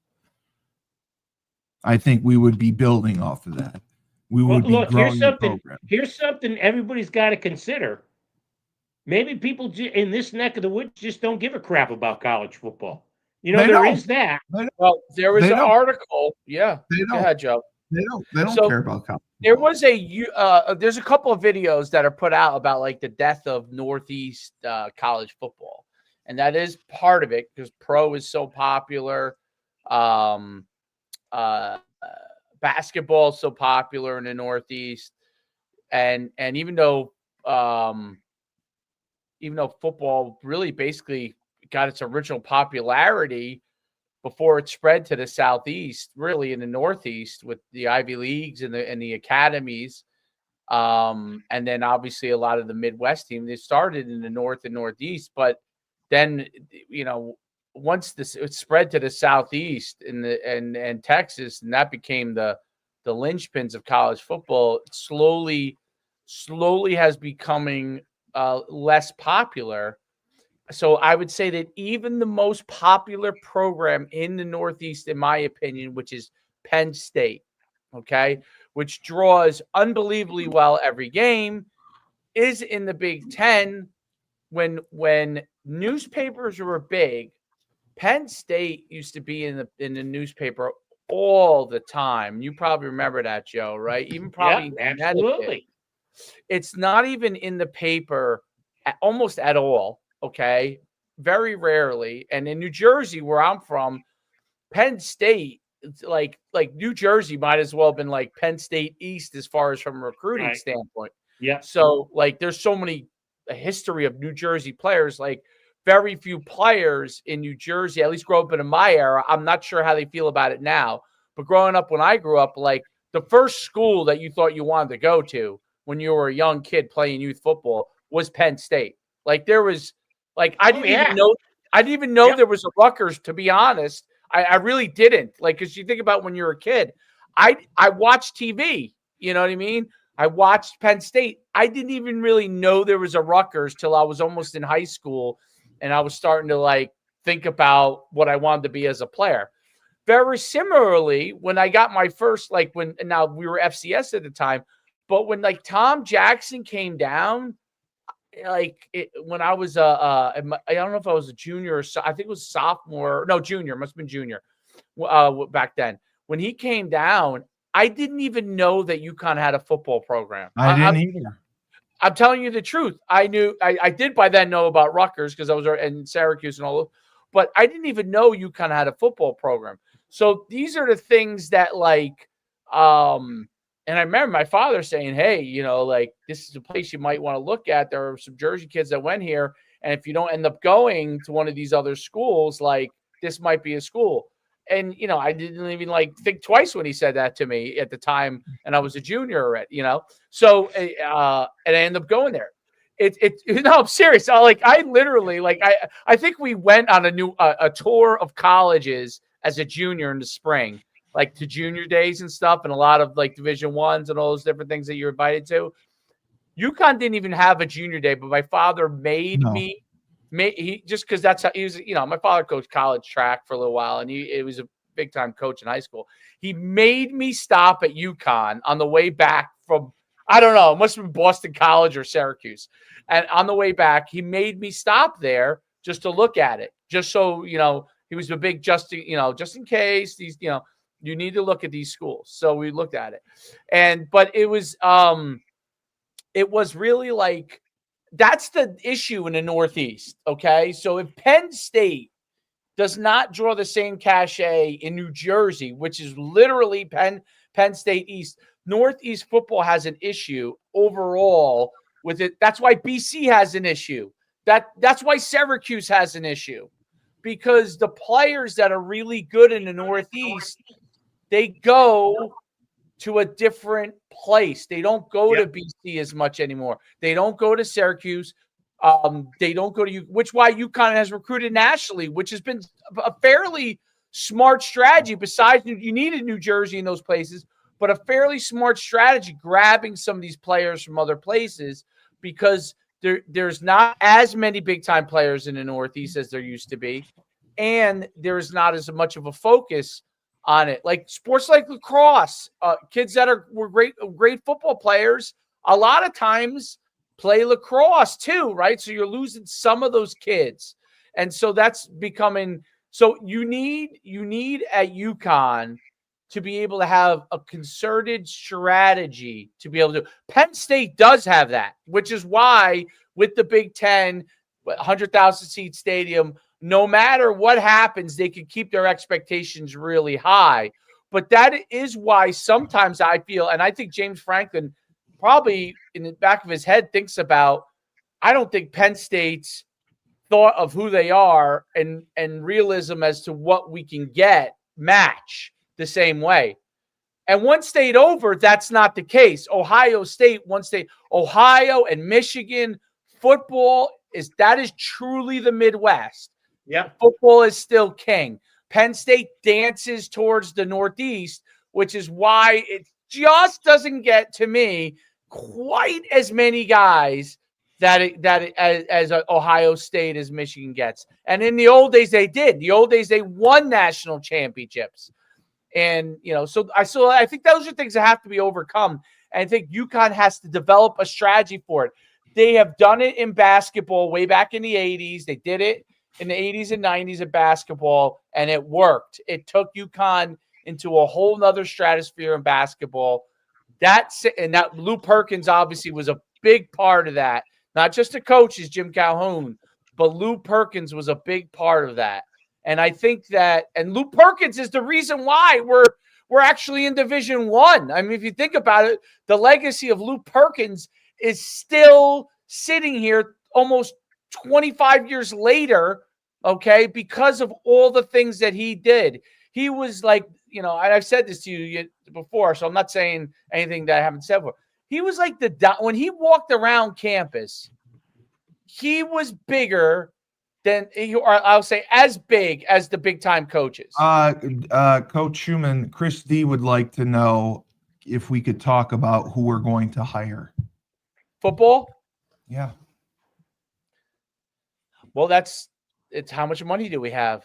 I think we would be building off of that. We would be growing the program. Here's something everybody's got to consider. Maybe people in this neck of the woods just don't give a crap about college football. There is that. Well, there was an article. Yeah. Go ahead, Joe. They don't care about college. There was there's a couple of videos that are put out about like the death of Northeast college football, and that is part of it because pro is so popular. Basketball is so popular in the Northeast, and even though football really basically got its original popularity before it spread to the Southeast, really in the Northeast with the Ivy Leagues and the academies. And then obviously a lot of the Midwest team, they started in the North and Northeast, but then, once it spread to the Southeast and Texas, and that became the linchpins of college football, it slowly has becoming less popular. So I would say that even the most popular program in the Northeast, in my opinion, which is Penn State, okay, which draws unbelievably well every game, is in the Big Ten. When newspapers were big, Penn State used to be in the newspaper all the time. You probably remember that, Joe, right? Even probably absolutely. It's not even in the paper almost at all. Okay, very rarely. And in New Jersey, where I'm from, Penn State, like New Jersey might as well have been like Penn State East as far as from a recruiting standpoint. Yeah. So there's so many a history of New Jersey players, like very few players in New Jersey, at least grow up in my era. I'm not sure how they feel about it now, but growing up when I grew up, like the first school that you thought you wanted to go to when you were a young kid playing youth football was Penn State. Like there was I didn't even know there was a Rutgers, to be honest. I really didn't. Because you think about when you're a kid, I watched TV. You know what I mean? I watched Penn State. I didn't even really know there was a Rutgers till I was almost in high school, and I was starting to think about what I wanted to be as a player. Very similarly, when I got my first, now we were FCS at the time, but when Tom Jackson came down, when I was I don't know if I was a junior or I think it was junior, must have been junior back then. When he came down, I didn't even know that UConn had a football program. I didn't either. I'm telling you the truth. I knew I did by then know about Rutgers because I was in Syracuse and all, but I didn't even know UConn had a football program. So these are the things that like, and I remember my father saying, "Hey, like this is a place you might want to look at. There are some Jersey kids that went here, and if you don't end up going to one of these other schools, like this might be a school." And I didn't even like think twice when he said that to me at the time, and I was a junior already. So and I ended up going there. No, I'm serious. I literally I think we went on a tour of colleges as a junior in the spring, like to junior days and stuff, and a lot of like Division Ones and all those different things that you're invited to. UConn didn't even have a junior day, but my father made me. He just because that's how he was. My father coached college track for a little while, and he was a big time coach in high school. He made me stop at UConn on the way back from, I don't know, it must have been Boston College or Syracuse. And on the way back, he made me stop there just to look at it, just so he was a big just in case these you need to look at these schools. So we looked at it, but it was really like. That's the issue in the Northeast, okay? So if Penn State does not draw the same cachet in New Jersey, which is literally Penn State East, Northeast football has an issue overall with it. That's why BC has an issue. That's why Syracuse has an issue, because the players that are really good in the Northeast, they go to a different place. They don't go to BC as much anymore. They don't go to Syracuse. They don't go to which why UConn has recruited nationally, which has been a fairly smart strategy. Besides, you needed New Jersey in those places, but a fairly smart strategy grabbing some of these players from other places, because there's not as many big time players in the Northeast as there used to be, and there's not as much of a focus on it. Like sports like lacrosse, kids that were great football players, a lot of times play lacrosse too, right? So you're losing some of those kids. And so that's becoming, so you need at UConn to be able to have a concerted strategy to be able to. Penn State does have that, which is why with the Big Ten, 100,000 seat stadium, no matter what happens, they can keep their expectations really high. But that is why sometimes I feel, and I think James Franklin probably in the back of his head thinks about, I don't think Penn State's thought of who they are and realism as to what we can get match the same way. And one state over, that's not the case. Ohio State, one state, Ohio and Michigan, football is truly the Midwest. Yeah, football is still king. Penn State dances towards the Northeast, which is why it just doesn't get, to me, quite as many guys as Ohio State as Michigan gets. And in the old days, they did. The old days, they won national championships. And so I think those are things that have to be overcome. And I think UConn has to develop a strategy for it. They have done it in basketball way back in the 80s. They did it in the 80s and 90s of basketball, and it worked. It took UConn into a whole nother stratosphere in basketball. That Lou Perkins obviously was a big part of that. Not just the coaches, Jim Calhoun, but Lou Perkins was a big part of that. And I think that, and Lou Perkins is the reason why we're actually in Division I. I mean, if you think about it, the legacy of Lou Perkins is still sitting here almost 25 years later, okay, because of all the things that he did. He was like, I've said this to you before, so I'm not saying anything that I haven't said before. He was like when he walked around campus, he was bigger than, or I'll say as big as the big time coaches. Coach Schumann, Chris D would like to know if we could talk about who we're going to hire. Football? Yeah. Well, it's how much money do we have?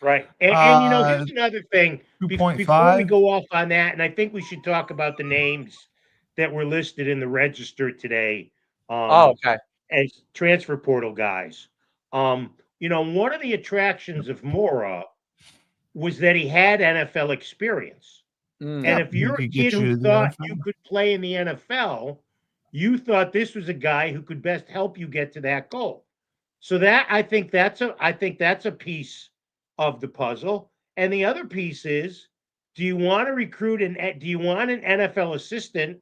Right. And here's another thing. Before we go off on that, and I think we should talk about the names that were listed in the register today. Okay. As transfer portal guys. One of the attractions of Mora was that he had NFL experience. And if you're a kid who thought you could play in the NFL, You thought this was a guy who could best help you get to that goal. So that I think that's a piece of the puzzle. And the other piece is, do you want to recruit do you want an NFL assistant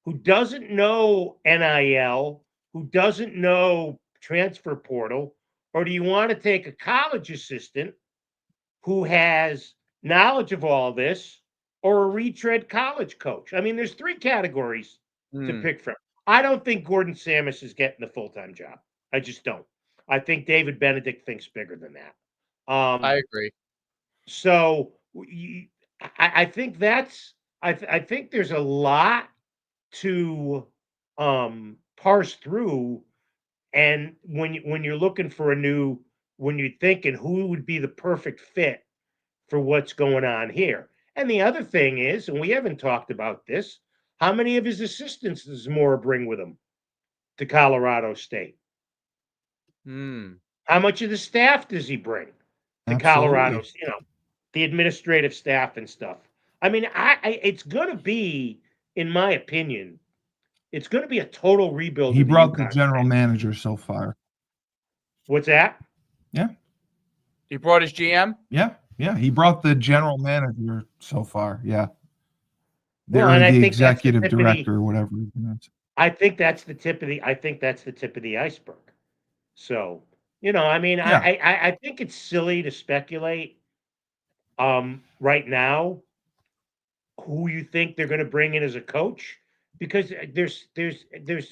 who doesn't know NIL, who doesn't know transfer portal, or do you want to take a college assistant who has knowledge of all this, or a retread college coach? I mean, there's 3 categories to pick from. I don't think Gordon Sammis is getting the full-time job. I just don't. I think David Benedict thinks bigger than that. I agree. So I think that's I think there's a lot to parse through, and when you're looking for when you're thinking who would be the perfect fit for what's going on here. And the other thing is, and we haven't talked about this, how many of his assistants does Moore bring with him to Colorado State? How much of the staff does he bring to Colorado? You know, the administrative staff and stuff. I mean, it's going to be, in my opinion, it's going to be a total rebuild. He brought the general manager so far. What's that? Yeah. He brought his GM? Yeah. Yeah. He brought the general manager so far. Yeah. Well, and the executive director or whatever. I think that's the tip of the iceberg. So, you know, I mean, yeah. I think it's silly to speculate right now who you think they're going to bring in as a coach, because there's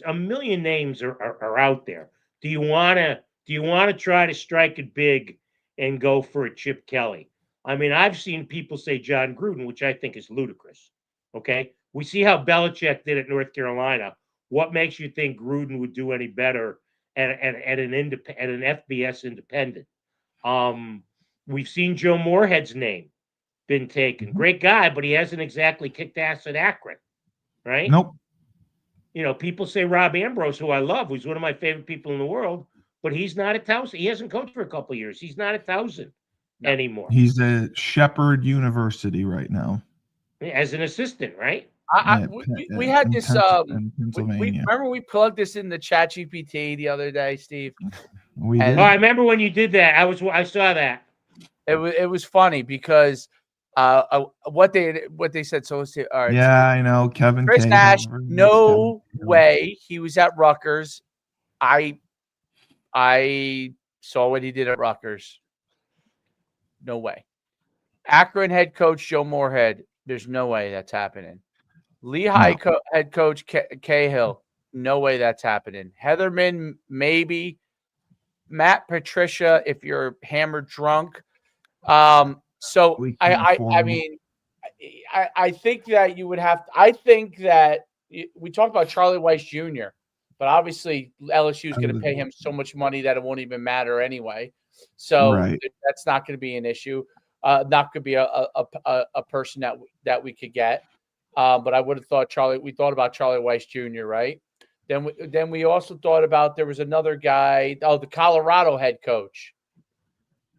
a million names are out there. Do you want to try to strike it big and go for a Chip Kelly? I mean, I've seen people say John Gruden, which I think is ludicrous. Okay, we see how Belichick did at North Carolina. What makes you think Gruden would do any better at an FBS independent? We've seen Joe Moorhead's name been taken. Great guy, but he hasn't exactly kicked ass at Akron, right? Nope. You know, people say Rob Ambrose, who I love, who's one of my favorite people in the world, but he's not at Towson. He hasn't coached for a couple of years. He's not at Towson anymore. He's at Shepherd University right now as an assistant, right? We had this. Remember we plugged this in the ChatGPT the other day, Steve. We did. Oh, I remember when you did that. I saw that. It was funny because what they said. So let's see. All right. Yeah, I know Kevin. Chris Nash. No way. He was at Rutgers. I saw what he did at Rutgers. No way. Akron head coach Joe Moorhead. There's no way that's happening. Lehigh head coach Cahill. No way that's happening. Heatherman, maybe. Matt Patricia, if you're hammered drunk. So I mean, I think that you would have. I think that we talked about Charlie Weiss Jr., but obviously LSU is going to pay him so much money that it won't even matter anyway. So that's not going to be an issue. Not going to be a person that we could get. But I would have thought we thought about Charlie Weiss Jr., right? Then we also thought about there was another guy. Oh, the Colorado head coach.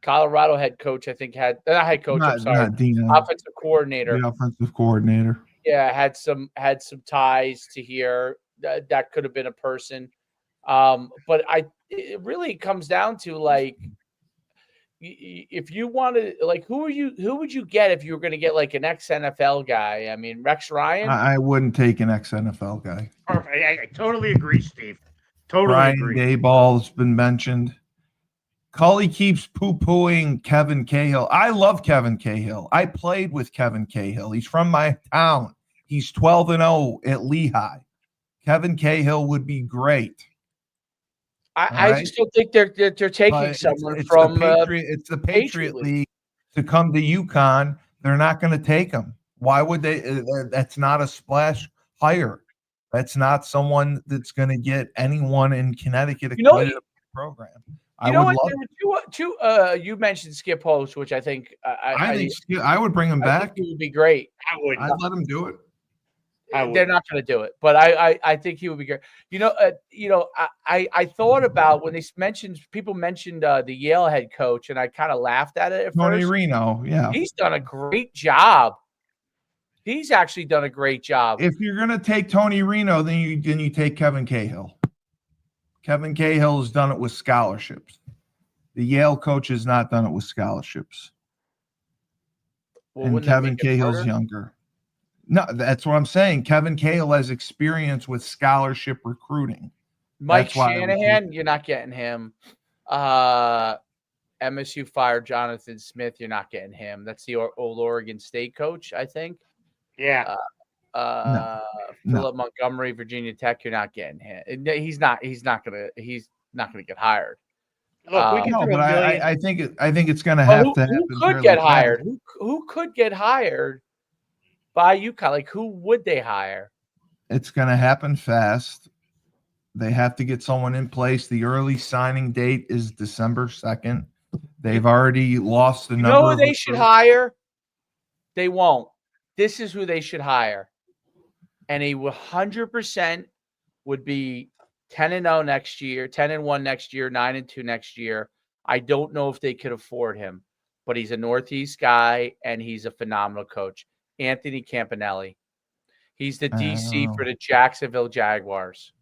I think had not head coach. I'm sorry, offensive coordinator. The offensive coordinator. Yeah, had some ties to here. That could have been a person. But it really comes down to like, if you wanted, like, who would you get if you were going to get like an ex-NFL guy? I mean, Rex Ryan. I wouldn't take an ex-NFL guy. Perfect. I totally agree, Steve. Totally agree. Brian Daboll's been mentioned. Cully keeps poo-pooing Kevin Cahill. I love Kevin Cahill. I played with Kevin Cahill. He's from my town. He's 12-0 at Lehigh. Kevin Cahill would be great. I just don't think they're taking someone from it's the Patriot League to come to Uconn. They're not going to take him. Why would they? That's not a splash hire. That's not someone that's going to get anyone in Connecticut to the program. You know what? There were two. You mentioned Skip Holtz, which I think I would bring him back. It would be great. I'd let him do it. They're not going to do it, but I think he would be great. I thought about when people mentioned the Yale head coach, and I kind of laughed at it at Tony first. Reno, yeah, he's done a great job. He's actually done a great job. If you're going to take Tony Reno, then you take Kevin Cahill. Kevin Cahill has done it with scholarships. The Yale coach has not done it with scholarships. Well, and Kevin Cahill's younger. No, that's what I'm saying. Kevin Cahill has experience with scholarship recruiting. Mike Shanahan, you're not getting him. MSU fired Jonathan Smith. You're not getting him. That's the old Oregon State coach, I think. Yeah. Philip Montgomery, Virginia Tech. You're not getting him. He's not gonna get hired. Look, we can but I think it's gonna have to happen. Who could get hired? Who could get hired by UConn? Like, who would they hire? It's gonna happen fast. They have to get someone in place. The early signing date is December 2nd. They've already lost the number. You know who they should hire? They won't. This is who they should hire. And he 100% would be 10-0 next year, 10-1 next year, 9-2 next year. I don't know if they could afford him, but he's a Northeast guy and he's a phenomenal coach. Anthony Campanelli. He's the DC for the Jacksonville Jaguars.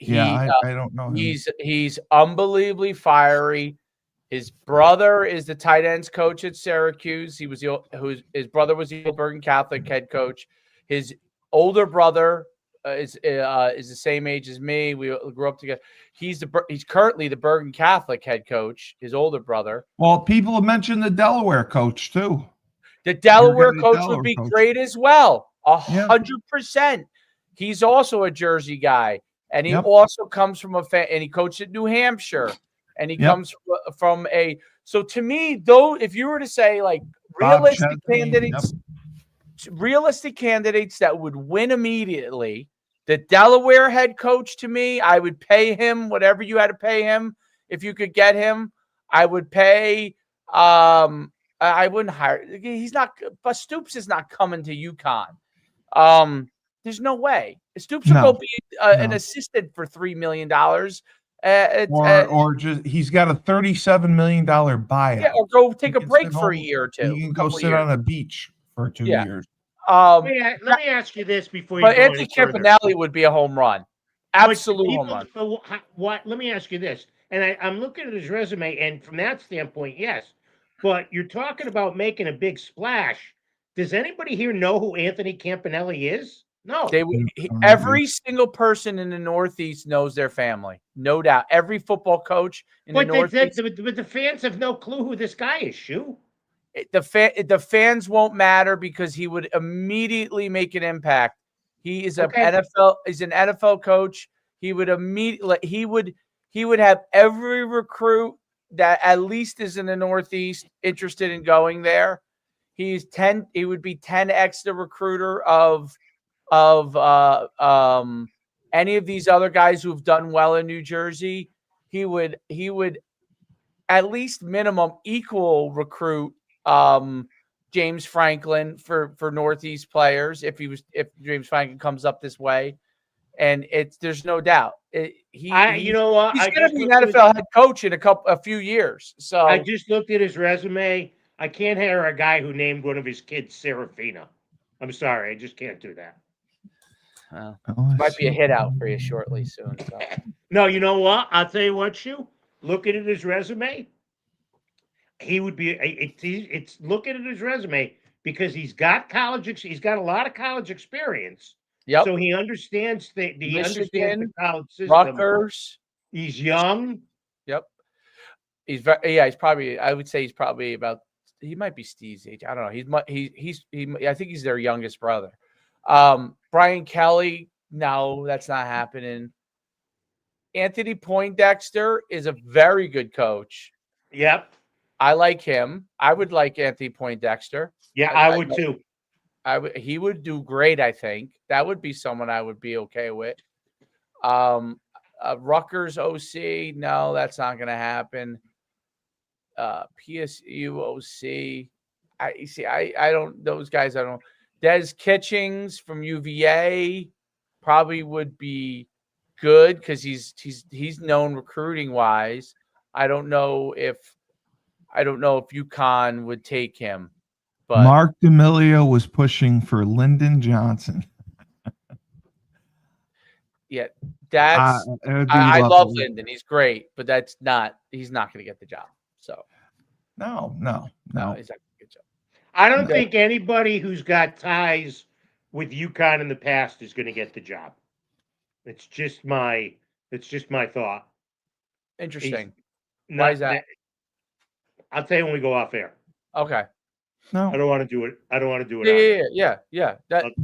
I don't know. He's unbelievably fiery. His brother is the tight ends coach at Syracuse. His brother was the Bergen Catholic head coach. His older brother is the same age as me. We grew up together. He's currently the Bergen Catholic head coach. His older brother. Well, people have mentioned the Delaware coach too. The Delaware coach would be great as well. 100%. He's also a Jersey guy. And he also comes from and he coached at New Hampshire, and he comes from so to me, though, if you were to say like realistic candidates that would win immediately, the Delaware head coach, to me, I would pay him whatever you had to pay him. If you could get him, I would pay, I wouldn't hire. But Stoops is not coming to UConn. There's no way. Stoops will go be an assistant for $3 million. Or just he's got a $37 million buyout. Yeah, or go take a break for a year or two. He can go sit on a beach for 2 years. Let me ask you this before you go Anthony Campanelli would be a home run. Absolute home run. Let me ask you this. And I'm looking at his resume, and from that standpoint, yes. But you're talking about making a big splash. Does anybody here know who Anthony Campanelli is? No. Every single person in the Northeast knows their family. No doubt. Every football coach in the Northeast. But the fans have no clue who this guy is, Shu. The fans won't matter because he would immediately make an impact. He is an NFL coach. He would have every recruit that at least is in the Northeast interested in going there. He would be 10x the recruiter of any of these other guys who've done well in New Jersey. He would at least minimum equal recruit James Franklin for Northeast players if James Franklin comes up this way, and there's no doubt he's going to be an NFL head coach in a few years. So I just looked at his resume. I can't hire a guy who named one of his kids Serafina. I'm sorry, I just can't do that. Might be a hit out for you shortly soon. So. No, you know what? I'll tell you what, Shu. Looking at his resume, he would be. It's looking at his resume because he's got he's got a lot of college experience. Yep. So he understands understands the college system. Rutgers. He's young. Yep. He's he's probably. I would say he's probably about. He might be Steve's age. I don't know. I think he's their youngest brother. Brian Kelly, no, that's not happening. Anthony Poindexter is a very good coach. Yep. I like him. I would like Anthony Poindexter. Yeah, I would too. He would do great, I think. That would be someone I would be okay with. Rutgers OC, no, that's not going to happen. PSU OC, I don't. Those guys, I don't. Des Kitchings from UVA probably would be good because he's known recruiting wise. I don't know if UConn would take him, But Mark D'Amelio was pushing for Lyndon Johnson. Yeah, I love Lyndon. He's great, but he's not going to get the job. So no, he's not going to get the job. I don't think anybody who's got ties with Uconn in the past is going to get the job. It's just my thought. Interesting. Why is that? I'll tell you when we go off air. Okay. No, I don't want to do it. Yeah.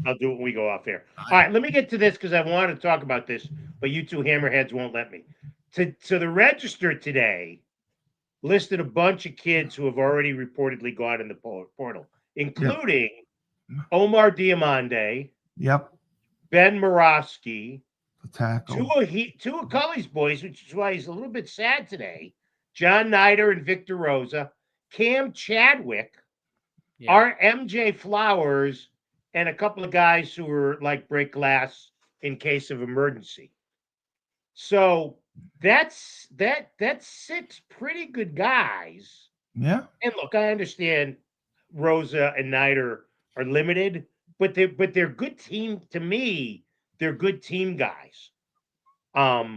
I'll do it when we go off air. All right, let me get to this because I wanted to talk about this, but you two hammerheads won't let me. So the Register today listed a bunch of kids who have already reportedly gone in the portal, including Omar Diamande. Yep. Ben Moravsky. The tackle. Two of Cully's boys, which is why he's a little bit sad today. John Nider and Victor Rosa. Cam Chadwick. Our MJ Flowers, and a couple of guys who were like break glass in case of emergency. So that's 6 pretty good guys. Yeah. And look, I understand Rosa and Nider are limited, but they're good team to me. They're good team guys. What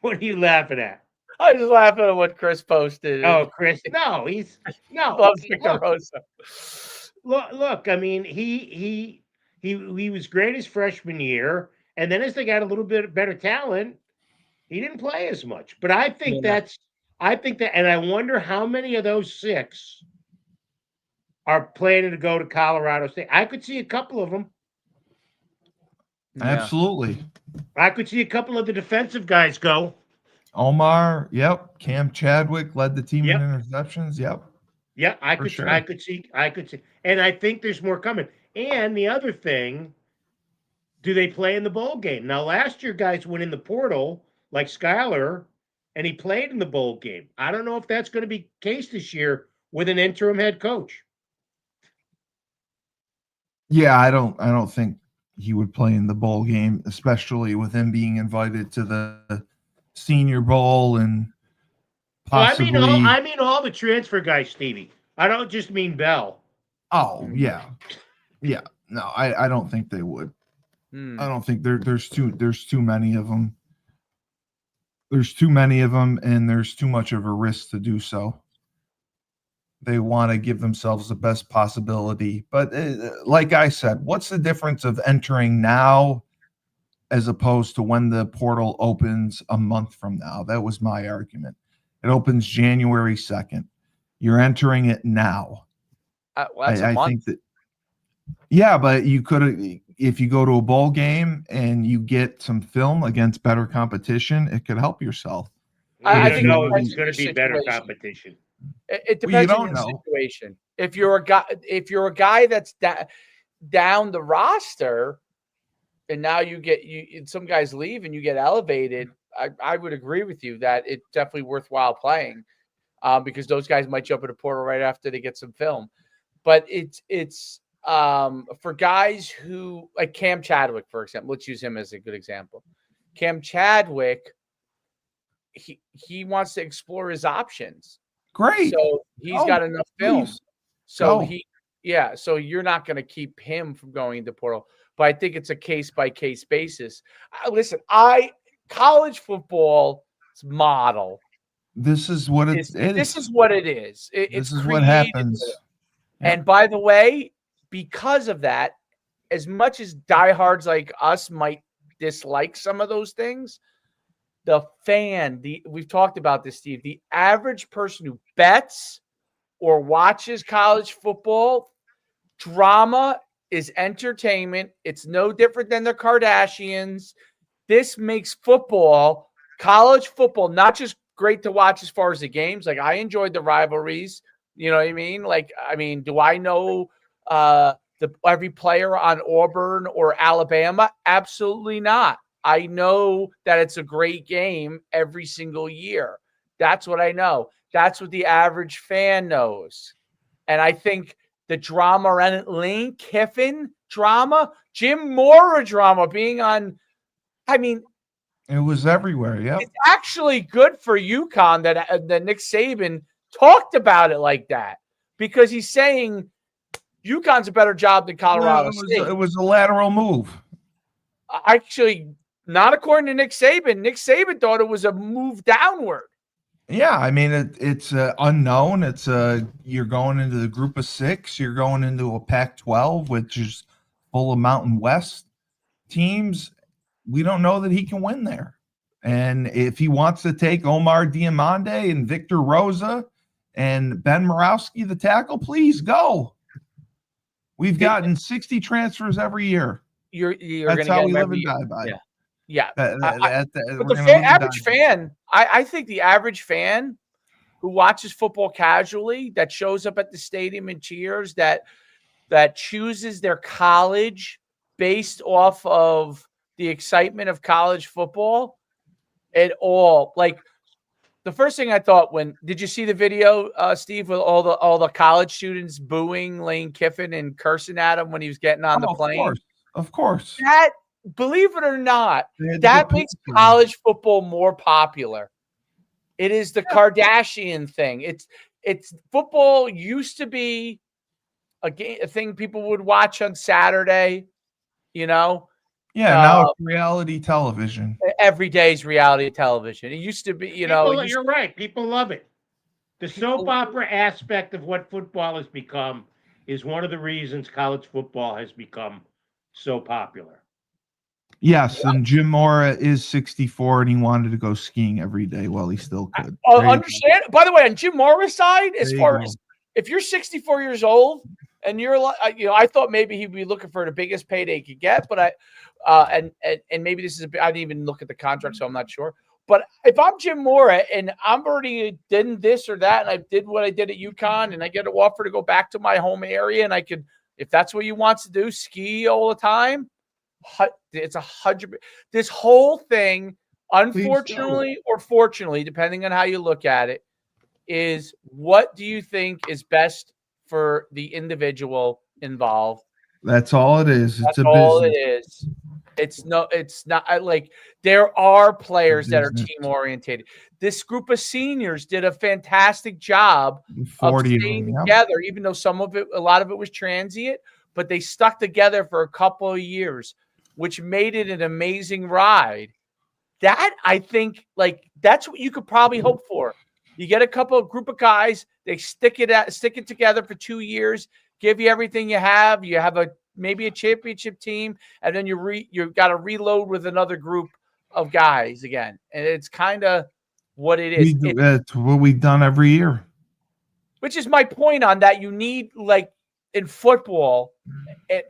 are you laughing at? I was laughing at what Chris posted. Oh, Chris! No, he's no. Loves Victor Rosa. Look. I mean, he was great his freshman year, and then as they got a little bit better talent, he didn't play as much. But I think that, and I wonder how many of those 6 are planning to go to Colorado State. I could see a couple of them. Absolutely. I could see a couple of the defensive guys go. Omar, yep. Cam Chadwick led the team in interceptions. Yep. Yeah, I could see. And I think there's more coming. And the other thing, do they play in the bowl game? Now, last year, guys went in the portal, like Skyler, and he played in the bowl game. I don't know if that's going to be the case this year with an interim head coach. Yeah, I don't think he would play in the bowl game, especially with him being invited to the Senior Bowl and possibly. Well, I mean all the transfer guys, Stevie. I don't just mean Bell. Oh yeah. No, I don't think they would. I don't think there's too many of them. There's too many of them, and there's too much of a risk to do so. They want to give themselves the best possibility, but like I said, what's the difference of entering now as opposed to when the portal opens a month from now? That was my argument. It opens January 2nd. You're entering it now. That's a month. I think that. Yeah, but you could, if you go to a bowl game and you get some film against better competition, it could help yourself. I think it's going to be better competition. It depends on the situation. If you're a guy that's down the roster, and now some guys leave and you get elevated, I would agree with you that it's definitely worthwhile playing, because those guys might jump in the portal right after they get some film. But it's for guys who, like Cam Chadwick, for example. Let's use him as a good example. Cam Chadwick, he wants to explore his options. Great. So he's got enough film. Please. So so you're not going to keep him from going into portal. But I think it's a case-by-case basis. Listen, college football's model. This is what it is. This is what it is. This is what happens. And by the way, because of that, as much as diehards like us might dislike some of those things, we've talked about this, Steve, the average person who bets or watches college football, drama is entertainment. It's no different than the Kardashians. This makes college football, not just great to watch as far as the games. Like, I enjoyed the rivalries. You know what I mean? Like, do I know every player on Auburn or Alabama? Absolutely not. I know that it's a great game every single year. That's what I know. That's what the average fan knows. And I think the drama around Lane Kiffin drama, Jim Mora drama being on, it was everywhere. Yeah. It's actually good for UConn that Nick Saban talked about it like that, because he's saying UConn's a better job than Colorado State. It was a lateral move. Actually, not according to Nick Saban. Nick Saban thought it was a move downward. Yeah, I mean it's unknown. It's you're going into the group of 6. You're going into a Pac-12, which is full of Mountain West teams. We don't know that he can win there. And if he wants to take Omar Diamande and Victor Rosa and Ben Morawski, the tackle, please go. We've gotten 60 transfers every year. That's how we live and die by. Yeah. Yeah. But the average fan, I think the average fan who watches football casually, that shows up at the stadium and cheers, that chooses their college based off of the excitement of college football at all. Like, the first thing I thought did you see the video, Steve, with all the college students booing Lane Kiffin and cursing at him when he was getting on the plane? Of course. That, believe it or not, that makes college football more popular. It is the Kardashian thing. It's football used to be a thing people would watch on Saturday, Yeah, now it's reality television. Every day is reality television. It used to be, you're right. People love it. The soap opera aspect of what football has become is one of the reasons college football has become so popular. Yes, and Jim Mora is 64, and he wanted to go skiing every day while he still could. Understand? By the way, on Jim Mora's side, as far as if you're 64 years old and you're like, I thought maybe he'd be looking for the biggest payday he could get, but and maybe this is I didn't even look at the contract, so I'm not sure. But if I'm Jim Mora and I'm already did this or that, and I did what I did at Uconn, and I get an offer to go back to my home area, and I could, if that's what he wants to do, ski all the time. It's 100. This whole thing, unfortunately or fortunately, depending on how you look at it, is what do you think is best for the individual involved? That's all it is. That's all it is. It's not like there are players that are team oriented. This group of seniors did a fantastic job of staying together, even though a lot of it was transient, but they stuck together for a couple of years, which made it an amazing ride. That, I think, that's what you could probably hope for. You get a group of guys, they stick it together for 2 years, give you everything you have. You have maybe a championship team, and then you've got to reload with another group of guys again. And it's kind of what it is. That's what we've done every year. Which is my point on that. You need, in football,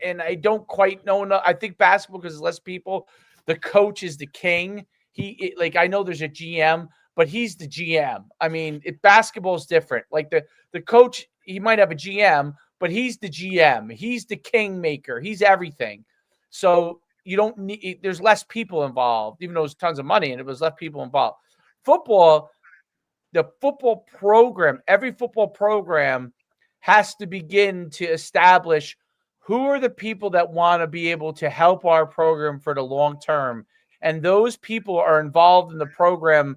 and I don't quite know enough. I think basketball, because there's less people, the coach is the king. I know there's a GM, but he's the GM. I mean, basketball is different. Like the coach, he might have a GM, but he's the GM. He's the kingmaker. He's everything. So you don't need. There's less people involved, even though there's tons of money, and it was less people involved. Football, the football program, every football program has to begin to establish who are the people that want to be able to help our program for the long term. And those people are involved in the program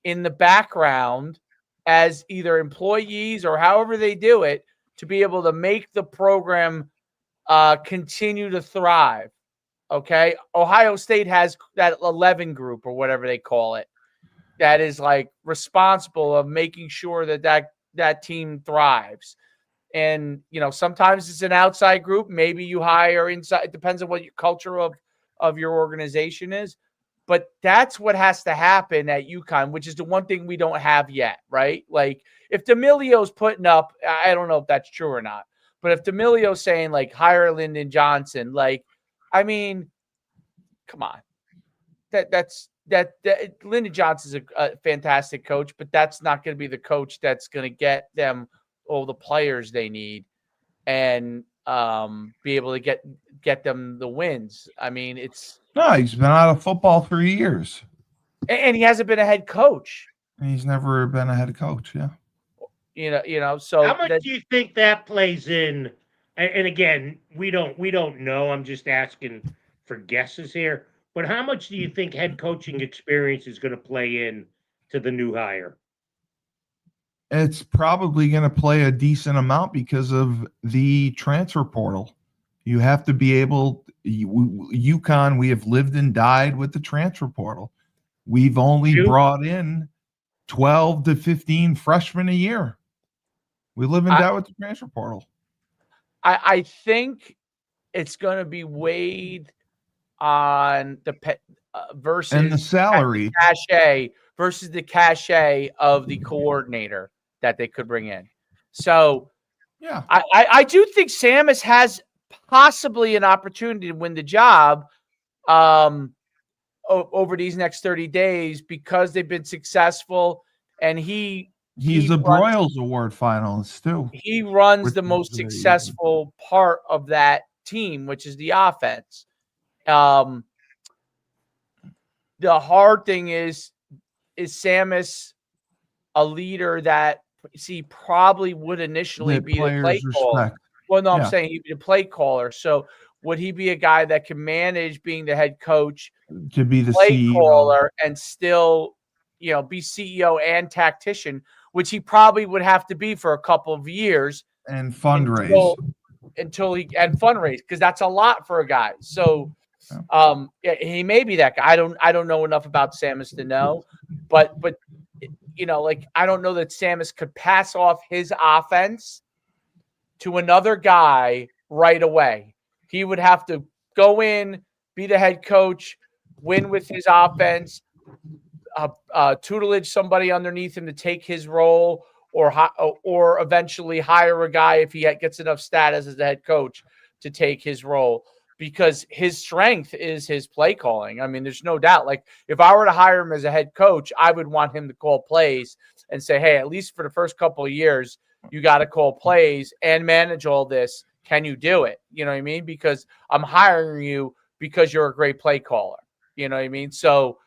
in the background as either employees or however they do it to be able to make the program continue to thrive. Okay. Ohio State has that 11 group or whatever they call it. That is responsible of making sure that team thrives. And, sometimes it's an outside group. Maybe you hire inside. It depends on what your culture of your organization is. But that's what has to happen at Uconn, which is the one thing we don't have yet, right? Like, if D'Amelio's putting up, I don't know if that's true or not, but if D'Amelio's saying, hire Lyndon Johnson, I mean, come on. Lyndon Johnson's a fantastic coach, but that's not going to be the coach that's going to get them all the players they need and be able to get them the wins. I mean, he's been out of football for years, and he hasn't been a head coach. He's never been a head coach. Yeah, So how much do you think that plays in? And again, we don't know. I'm just asking for guesses here. But how much do you think head coaching experience is going to play in to the new hire? It's probably going to play a decent amount because of the transfer portal. You have to be able. UConn, we have lived and died with the transfer portal. We've only brought in 12 to 15 freshmen a year. We live and die with the transfer portal. I think it's going to be weighed on the versus and the salary cachet versus the cachet of the coordinator that they could bring in. So yeah, I do think Samus has possibly an opportunity to win the job over these next 30 days because they've been successful, and he's a Broyles Award finalist too. He runs the most successful part of that team, which is the offense. The hard thing is Samus a leader that probably would initially be the play caller? Well, no, I'm saying he'd be the play caller. So would he be a guy that can manage being the head coach, to be the play CEO caller, and still, be CEO and tactician, which he probably would have to be for a couple of years and fundraise until he fundraise, because that's a lot for a guy. So he may be that guy. I don't know enough about Samus to know, but I don't know that Samus could pass off his offense to another guy right away. He would have to go in, be the head coach, win with his offense, tutelage somebody underneath him to take his role, or eventually hire a guy if he gets enough status as the head coach to take his role, because his strength is his play calling. I mean, there's no doubt. Like, if I were to hire him as a head coach, I would want him to call plays and say, hey, at least for the first couple of years, you got to call plays and manage all this. Can you do it? You know what I mean? Because I'm hiring you because you're a great play caller. You know what I mean? So,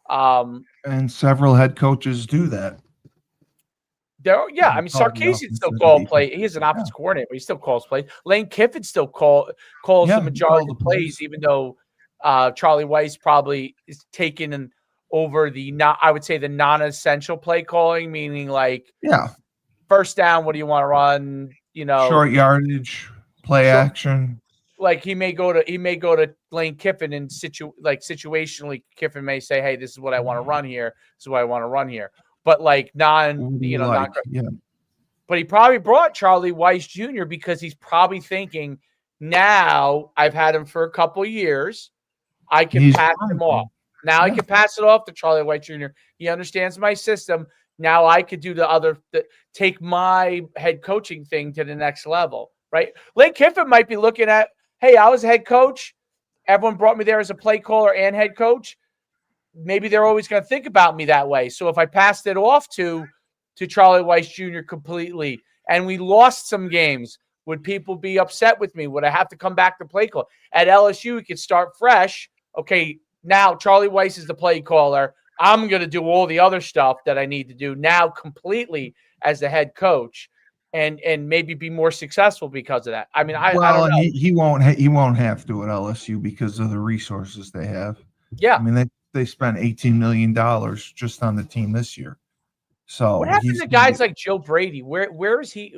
and several head coaches do that. I mean, Sarkisian still call play. He's an offensive coordinator, but he still calls plays. Lane Kiffin still calls the majority of the plays, even though Charlie Weiss probably is taking over the non-essential play calling, meaning like first down, what do you want to run? Short yardage, play action. Like he may go to Lane Kiffin and situationally, Kiffin may say, hey, this is what I want to run here. This is what I want to run here. But like but he probably brought Charlie Weiss Jr. because he's probably thinking, now I've had him for a couple of years, I can pass him off. Now I can pass it off to Charlie Weiss Jr. He understands my system. Now I could do take my head coaching thing to the next level, right? Lane Kiffin might be looking at, hey, I was a head coach. Everyone brought me there as a play caller and head coach. Maybe they're always going to think about me that way. So if I passed it off to Charlie Weiss Jr. completely, and we lost some games, would people be upset with me? Would I have to come back to play call? At LSU, we could start fresh. Okay, now Charlie Weiss is the play caller. I'm going to do all the other stuff that I need to do now completely as the head coach, and maybe be more successful because of that. I mean, I don't know. He won't have to at LSU because of the resources they have. Yeah, I mean they spent $18 million just on the team this year. So what happened to guys like Joe Brady? Where is he?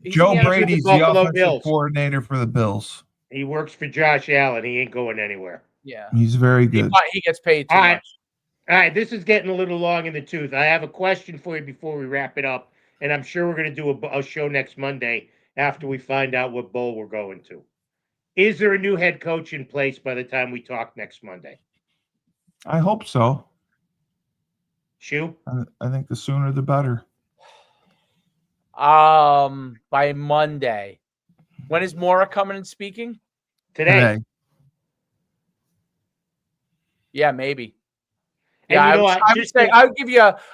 Joe Brady's the offensive coordinator for the Bills. He works for Josh Allen. He ain't going anywhere. Yeah, he's very good. He gets paid too much. All right, this is getting a little long in the tooth. I have a question for you before we wrap it up, and I'm sure we're going to do a show next Monday after we find out what bowl we're going to. Is there a new head coach in place by the time we talk next Monday? I hope so. Shu? I think the sooner the better. By Monday. When is Mora coming and speaking? Today. Yeah, maybe. Yeah,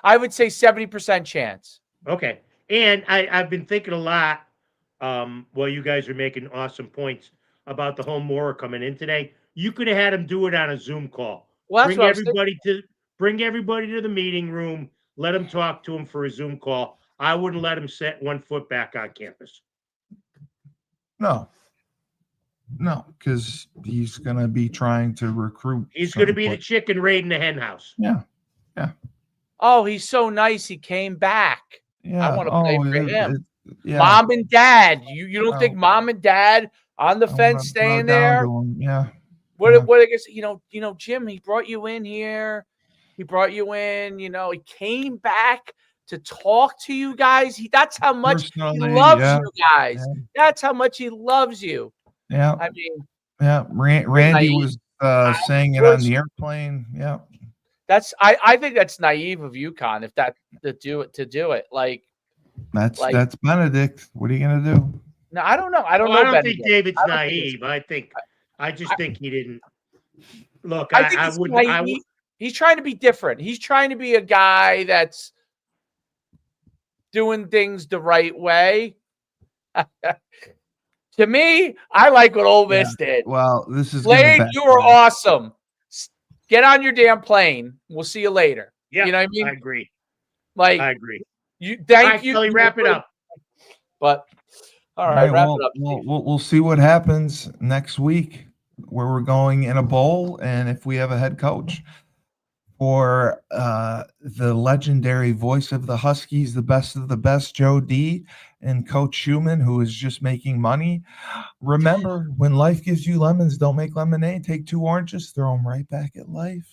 I would say 70% chance. Okay. And I've been thinking a lot while you guys are making awesome points about the whole Mora coming in today. You could have had him do it on a Zoom call. Well, bring everybody to the meeting room. Let him talk to him for a Zoom call. I wouldn't let him set 1 foot back on campus. No, because he's going to be trying to recruit. He's going to be the chicken raiding the hen house. Yeah. Oh, he's so nice. He came back. Yeah. I want to play for him. Yeah. Mom and dad. You don't think mom and dad on the fence staying there? Yeah. What I guess, Jim, he brought you in here. He brought you in, he came back to talk to you guys. That's how much he loves you guys. Yeah. That's how much he loves you. Yeah. I mean, yeah. Randy was saying it on the airplane. Yeah. I think that's naive of Uconn to do it. Like that's Benedict. What are you gonna do? No, I don't know. I don't think David's naive. I just think he didn't look. He's trying to be different. He's trying to be a guy that's doing things the right way. To me, I like what Ole Miss did. Well, this is Slade, you were awesome. Get on your damn plane. We'll see you later. Yeah, you know what I mean? I agree. I agree. Thank you. Kelly, wrap it up. But all right, wrap it up. We'll see what happens next week, where we're going in a bowl, and if we have a head coach. For the legendary voice of the Huskies, the best of the best, Joe D, and Coach Schumann, who is just making money. Remember, when life gives you lemons, don't make lemonade. Take 2 oranges, throw them right back at life.